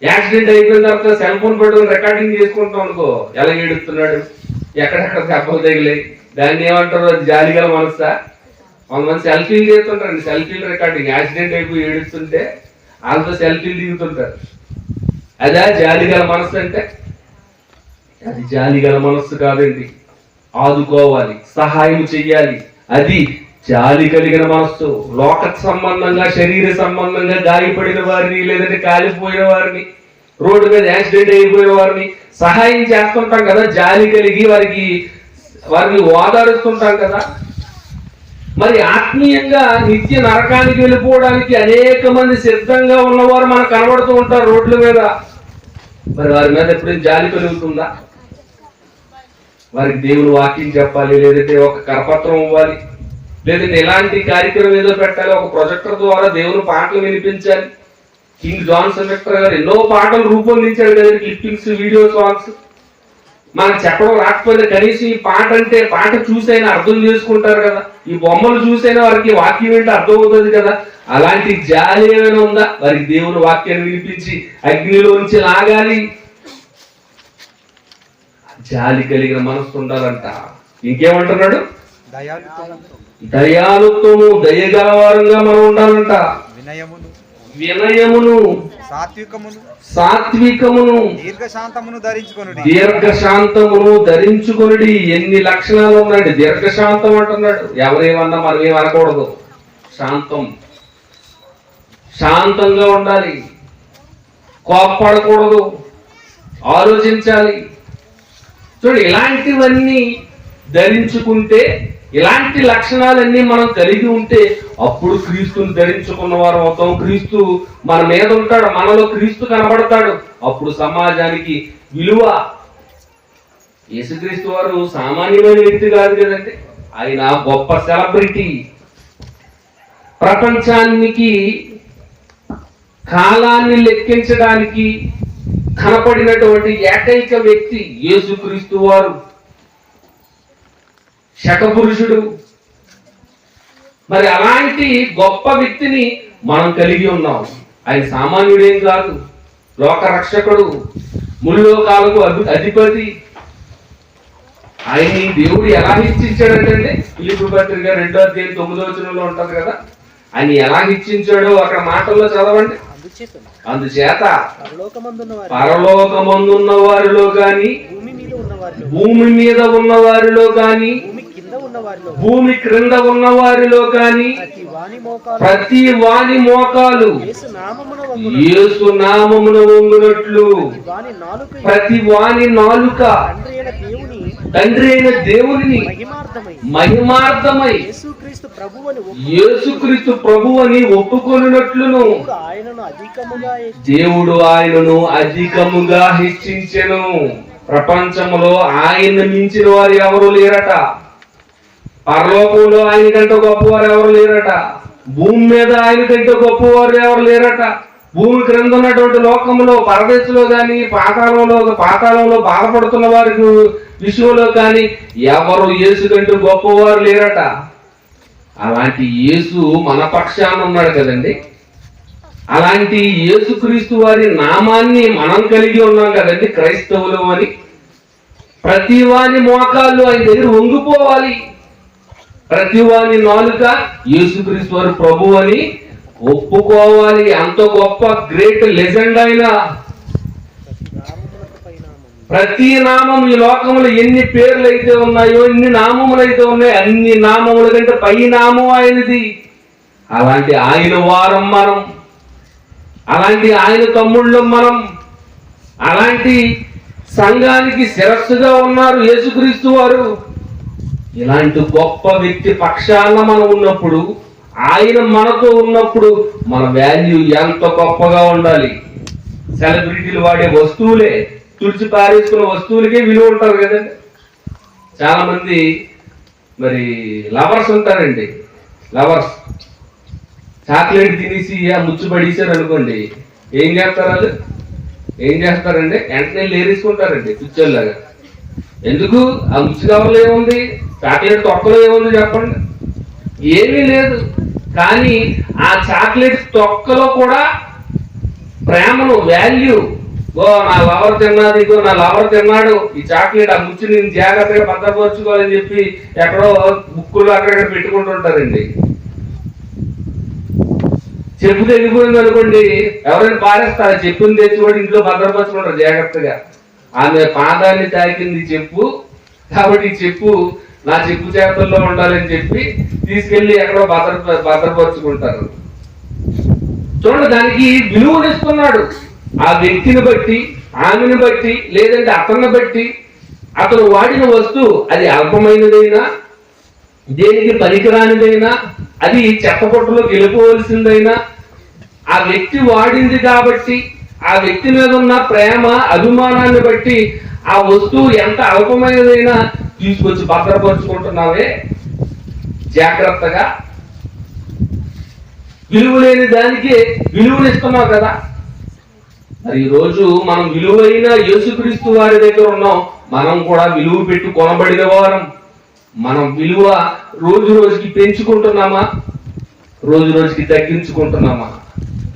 Speaker 1: యాక్సిడెంట్ అయిపోయిన తర్వాత సెల్ ఫోన్ పెట్టుకుని రికార్డింగ్ చేసుకుంటాం అనుకో, ఎలా ఏడుస్తున్నాడు, ఎక్కడెక్కడ దెబ్బలు తగిలాయి, దాన్ని ఏమంటారు? అది జాలి గల మనస్సా? కొంతమంది సెల్ఫీలు చేస్తుంటారు. సెల్ఫీలు రికార్డింగ్, యాక్సిడెంట్ అయిపోయి ఏడుస్తుంటే వాళ్ళతో సెల్ఫీలు దిగుతుంటారు. అదే జాలి గల మనస్సు అంటే? అది జాలి గల మనస్సు కాదండి. ఆదుకోవాలి, సహాయం చెయ్యాలి. అది జాలి కలిగిన మనస్సు. లోక సంబంధంగా, శరీర సంబంధంగా గాయపడిన వారిని, లేదంటే కాలిపోయిన వారిని, రోడ్డు మీద యాక్సిడెంట్ అయిపోయిన వారిని సహాయం చేస్తుంటాం కదా. జాలి కలిగి వారిని ఓదారుస్తుంటాం కదా. మరి ఆత్మీయంగా నిత్య నరకానికి వెళ్ళిపోవడానికి అనేక మంది సిద్ధంగా ఉన్నవారు మనకు కనబడుతూ ఉంటారు రోడ్ల మీద. మరి వారి మీద ఎప్పుడైనా జాలి కలుగుతుందా? వారికి దేవుని వాక్యం చెప్పాలి, లేదంటే ఒక కరపత్రం ఇవ్వాలి, లేదంటే ఎలాంటి కార్యక్రమం ఏదో పెట్టాలి, ఒక ప్రొజెక్టర్ ద్వారా దేవుని పాటలు వినిపించాలి. కింగ్ జాన్సన్ విక్టర్ గారు ఎన్నో పాటలు రూపొందించాడు కదండి, క్లిప్పింగ్స్, వీడియో సాంగ్స్. మనకు చెప్పడం రాకపోయినా కనీసం ఈ పాట అంటే పాట చూసైనా అర్థం చేసుకుంటారు కదా. ఈ బొమ్మలు చూసైనా వారికి వాక్యం ఏంటో అర్థం అవుతుంది కదా. అలాంటి జాలి ఏమైనా ఉందా? వారికి దేవుని వాక్యాన్ని వినిపించి అగ్నిలోంచి లాగాలి. జాలి కలిగిన మనసు ఉండాలంట. ఇంకేమంటున్నాడు? దయాలుత్వము, దయగలవారంగా మనం ఉండాలంట. వినయమును, సాత్వికమును,
Speaker 3: దీర్ఘశాంతమును
Speaker 1: ధరించుకొనుడి. ఎన్ని లక్షణాలు ఉన్నాయండి. దీర్ఘశాంతం అంటున్నాడు. ఎవరేమన్నా మనం ఏం అనకూడదు. శాంతంగా ఉండాలి, కోప్పడకూడదు, ఆలోచించాలి. చూడండి, ఇలాంటివన్నీ ధరించుకుంటే, ఇలాంటి లక్షణాలన్నీ మనం కలిగి ఉంటే అప్పుడు క్రీస్తుని ధరించుకున్న వారు అవుతాం. క్రీస్తు మన మీద ఉంటాడు, మనలో క్రీస్తు కనబడతాడు. అప్పుడు సమాజానికి విలువ. యేసుక్రీస్తు వారు సామాన్యమైన వ్యక్తి కాదు కదండి. ఆయన గొప్ప సెలబ్రిటీ. ప్రపంచానికి కాలాన్ని లెక్కించడానికి కనపడినటువంటి ఏకైక వ్యక్తి యేసుక్రీస్తు వారు. శకపురుషుడు. మరి అలాంటి గొప్ప వ్యక్తిని మనం కలిగి ఉన్నాం. ఆయన సామాన్యుడేం కాదు, లోక రక్షకుడు, ముల్లోకాలకు అధిపతి. ఆయన్ని దేవుడు ఎలా హెచ్చించాడంటే, ఫిలిప్పీ పత్రిక 2:9 ఉంటది కదా. ఆయన ఎలా హెచ్చించాడో అక్కడ మాటల్లో చదవండి. అందుచేత పరలోకమందున్న వారిలో గాని, భూమి మీద ఉన్న వారిలో గాని, భూమి క్రింద ఉన్న వారిలో గాని ప్రతి వాని మోకాలు యేసు నామమున వంగునట్లు, ప్రతి వాని నాలుక తండ్రి అయిన దేవుని మహిమార్థమై యేసుక్రీస్తు ప్రభువని ఒప్పుకొనున్నట్లును దేవుడు ఆయనను అధికముగా హెచ్చించెను. ప్రపంచంలో ఆయన మించిన వారు ఎవరు లేరట. పరలోకంలో ఆయన కంటే గొప్పవారు ఎవరు లేరట. భూమి మీద ఆయన కంటే గొప్పవారు ఎవరు లేరట. భూమి క్రింద ఉన్నటువంటి లోకంలో, పరదేశంలో కానీ పాతాళంలో బాధపడుతున్న వారికి విషయంలో కానీ ఎవరు యేసు కంటే గొప్పవారు లేరట. అలాంటి యేసు మన పక్షాన ఉన్నాడు కదండి. అలాంటి యేసుక్రీస్తు వారి నామాన్ని మనం కలిగి ఉన్నాం కదండి క్రైస్తవులు అని. ప్రతి వాని మోకాళ్ళు ఆయన దగ్గర వంగిపోవాలి. ప్రతి వాని నాలుక యేసుక్రీస్తు వారు ప్రభు అని ఒప్పుకోవాలి. అంత గొప్ప గ్రేట్ లెజెండ్ అయినా. ప్రతి నామం ఈ లోకంలో ఎన్ని పేర్లు అయితే ఉన్నాయో, ఎన్ని నామములు అయితే ఉన్నాయో, అన్ని నామముల కంటే పై నామం ఆయనది. అలాంటి ఆయన వారం మనం, అలాంటి ఆయన తమ్ముళ్ళం మనం, అలాంటి సంఘానికి శిరస్సుగా ఉన్నారు యేసుక్రీస్తు వారు. ఇలాంటి గొప్ప వ్యక్తి పక్షాన మనం ఉన్నప్పుడు, ఆయన మనతో ఉన్నప్పుడు మన వాల్యూ ఎంత గొప్పగా ఉండాలి. సెలబ్రిటీలు వాడే వస్తువులే, తుడిచి పారేసుకున్న వస్తువులకే విలువ ఉంటారు కదండి. చాలా మంది మరి లవర్స్ ఉంటారండి. లవర్స్ చాక్లెట్ తినేసి ఆ ముచ్చు పడేసారు అనుకోండి, ఏం చేస్తారు వాళ్ళు? ఏం చేస్తారండి? వెంటనే లేరేసుకుంటారండి పిచ్చోళ్ళలాగా. ఎందుకు? ఆ ముచ్చు కవర్లో ఏముంది? చాక్లెట్ తొక్కలో ఏముంది చెప్పండి? ఏమీ లేదు. కానీ ఆ చాక్లెట్ తొక్కలో కూడా ప్రేమను, వాల్యూ, ఓ నా లవర్ తిన్నది, ఇగో నా లవర్ తిన్నాడు, ఈ చాక్లెట్ ఆ ముచ్చు నేను జాగ్రత్తగా భద్రపరచుకోవాలని చెప్పి ఎక్కడో బుక్కులు అక్కడక్కడ పెట్టుకుంటుంటారండి. చెప్పు తెగిపోయింది అనుకోండి, ఎవరైనా పారేస్తారు. చెప్పుని తెచ్చుకోండి, ఇంట్లో భద్రపరచుకుంటారు జాగ్రత్తగా. ఆమె పాదాన్ని తాకింది చెప్పు, కాబట్టి చెప్పు నా చెప్పు చేతుల్లో ఉండాలని చెప్పి తీసుకెళ్లి ఎక్కడో భద్రపరుచుకుంటారు. చూడండి, దానికి విలువనిస్తున్నాడు. ఆ వ్యక్తిని బట్టి, ఆమెను బట్టి, లేదంటే అతన్ని బట్టి, అతను వాడిన వస్తువు అది అల్పమైనదైనా, దేనికి పనికిరానిదైనా, అది చెత్తపొట్టులో గెలుపవలసిందైనా, ఆ వ్యక్తి వాడింది కాబట్టి, ఆ వ్యక్తి మీద ఉన్న ప్రేమ, అభిమానాన్ని బట్టి ఆ వస్తువు ఎంత అల్పమైనదైనా తీసుకొచ్చి భద్రపరుచుకుంటున్నావే జాగ్రత్తగా. విలువ లేని దానికి విలువనిస్తున్నావు కదా. మరి ఈ రోజు మనం విలువైన యేసుక్రీస్తు వారి దగ్గర ఉన్నాం. మనం కూడా విలువ పెట్టి కొనబడిన వారం. మనం విలువ రోజు రోజుకి పెంచుకుంటున్నామా, రోజు రోజుకి తగ్గించుకుంటున్నామా?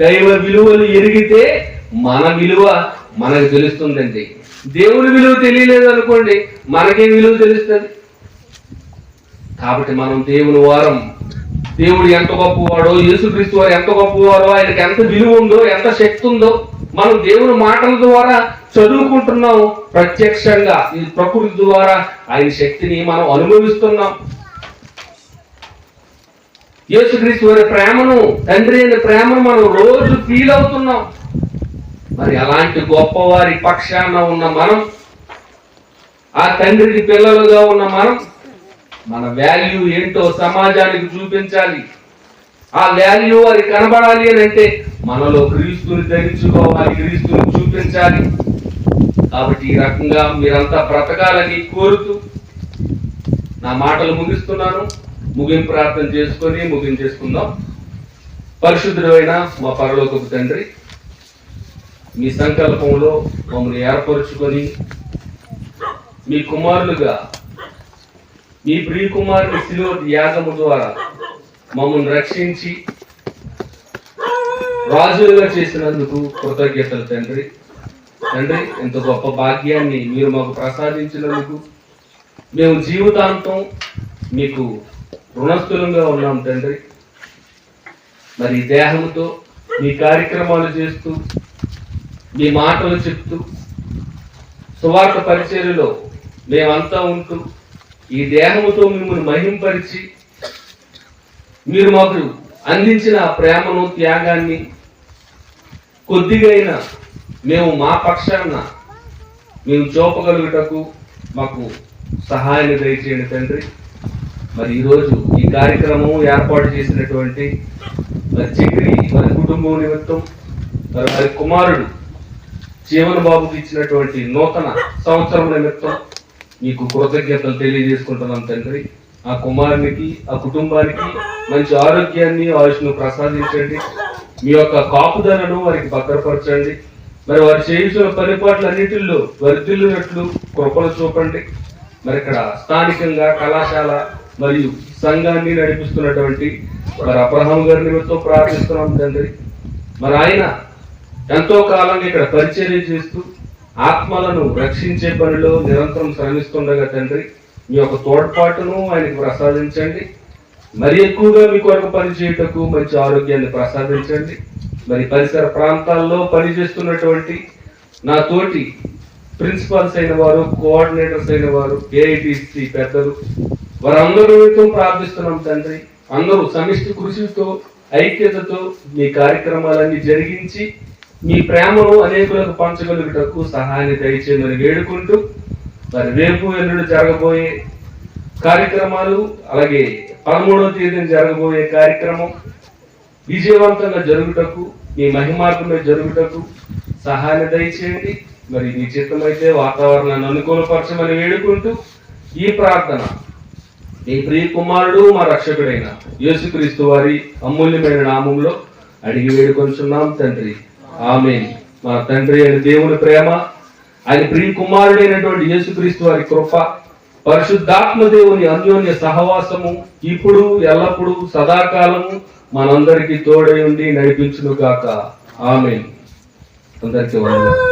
Speaker 1: దైవ విలువలు ఎరిగితే మన విలువ మనకు తెలుస్తుందండి. దేవుని విలువ తెలియలేదు అనుకోండి, మనకేం విలువ తెలుస్తుంది? కాబట్టి మనం దేవుని వారం. దేవుడు ఎంత గొప్పవాడో, యేసుక్రీస్తు వారు ఎంత గొప్పవారో, ఆయనకి ఎంత విలువ ఉందో, ఎంత శక్తి ఉందో మనం దేవుని మాటల ద్వారా చదువుకుంటున్నాం. ప్రత్యక్షంగా ఈ ప్రకృతి ద్వారా ఆయన శక్తిని మనం అనుభవిస్తున్నాం. యేసుక్రీస్తు వారి ప్రేమను, తండ్రి అయిన ప్రేమను మనం రోజు ఫీల్ అవుతున్నాం. మరి అలాంటి గొప్పవారి పక్షాన ఉన్న మనం, ఆ తండ్రికి పిల్లలుగా ఉన్న మనం, మన వాల్యూ ఏంటో సమాజానికి చూపించాలి. ఆ వాల్యూ అది కనబడాలి అని అంటే మనలో క్రీస్తుని ధరించుకోవాలి, క్రీస్తుని చూపించాలి. కాబట్టి ఈ రకంగా మీరంతా బ్రతకాలని కోరుతూ నా మాటలు ముగిస్తున్నాను. ముగింపు ప్రార్థన చేసుకొని ముగించేసుకుందాం. పరిశుద్ధుడైన మా పరలోకపు తండ్రి, మీ సంకల్పంలో మమ్మల్ని ఏర్పరచుకొని మీ కుమారులుగా, మీ ప్రియ కుమారుని శిలువ యాగము ద్వారా మమ్మల్ని రక్షించి రాజులుగా చేసినందుకు కృతజ్ఞతలు తండ్రి. తండ్రి, ఎంత గొప్ప భాగ్యాన్ని మీరు మాకు ప్రసాదించినందుకు మేము జీవితాంతం మీకు రుణస్థులంగా ఉన్నాం తండ్రి. మరి దేహంతో మీ కార్యక్రమాలు చేస్తూ, మీ మాటలు చెప్తూ, సువార్త పరిచర్యలో మేమంతా ఉంటూ, ఈ దేహముతో మిమ్మల్ని మహింపరిచి మీరు మాకు అందించిన ప్రేమను, త్యాగాన్ని కొద్దిగైనా మేము మా పక్షాన మేము చూపగలుగుటకు మాకు సహాయాన్ని దయచేయండి తండ్రి. మరి ఈరోజు ఈ కార్యక్రమం ఏర్పాటు చేసినటువంటి మరి చక్రి వారి కుటుంబం నిమిత్తం, మరి వారి కుమారుడు జీవన్ బాబుకి ఇచ్చినటువంటి నూతన సంవత్సరం నిమిత్తం మీకు కృతజ్ఞతలు తెలియజేసుకుంటున్నాం తండ్రి. ఆ కుమారునికి, ఆ కుటుంబానికి మంచి ఆరోగ్యాన్ని, ఆయుష్ను ప్రసాదించండి. మీ యొక్క కాపుదలను వారికి భద్రపరచండి. మరి వారు చేయించిన పరిపాట్లన్నిటిల్లో వర్ధిల్లినట్లు కృపను చూపండి. మరి ఇక్కడ స్థానికంగా కళాశాల మరియు సంఘాన్ని నడిపిస్తున్నటువంటి మరి అబ్రహాం గారి నిమిత్తం ప్రార్థిస్తున్నాం తండ్రి. మరి ఆయన ఎంతో కాలంగా ఇక్కడ పరిచర్య చేస్తూ ఆత్మలను రక్షించే పనిలో నిరంతరం శ్రమిస్తుండగా తండ్రి మీ యొక్క తోడ్పాటును ఆయనకు ప్రసాదించండి. మరి ఎక్కువగా మీ కొరకు పనిచేయటకు మంచి ఆరోగ్యాన్ని ప్రసాదించండి. మరి పరిసర ప్రాంతాల్లో పనిచేస్తున్నటువంటి నా తోటి ప్రిన్సిపాల్స్ అయిన వారు, కోఆర్డినేటర్స్ అయిన వారు, ఏఐటిసి పెద్దలు వారందరూ ప్రార్థిస్తున్నాం తండ్రి. అందరూ సమిష్టి కృషితో ఐక్యతతో మీ కార్యక్రమాలన్నీ జరిగించి మీ ప్రేమను అనేకులకు పంచగలుగుటకు సహాయాన్ని దయచేయమని వేడుకుంటూ మరి రేపు ఎల్లుండి జరగబోయే కార్యక్రమాలు, అలాగే 13వ తేదీన జరగబోయే కార్యక్రమం విజయవంతంగా జరుగుటకు మీ మహిమార్గమే జరుగుటకు సహాయాన్ని దయచేయండి. మరి మీ చిత్తమైతే వాతావరణాన్ని అనుకూలపరచమని వేడుకుంటూ ఈ ప్రార్థన మీ ప్రియ కుమారుడు మా రక్షకుడైన యేసుక్రీస్తు వారి అమూల్యమైన నామంలో అడిగి వేడుకొంచున్నాం తండ్రి. ఆమేన్. మా తండ్రి అయిన దేవుని ప్రేమ, ఆయన ప్రియ కుమారుడైనటువంటి యేసుక్రీస్తు వారి కృప, పరిశుద్ధాత్మ దేవుని అన్యోన్య సహవాసము ఇప్పుడు ఎల్లప్పుడూ సదాకాలము మనందరికీ తోడై ఉండి నడిపించును గాక. ఆమేన్. అందరికీ వందనాలు.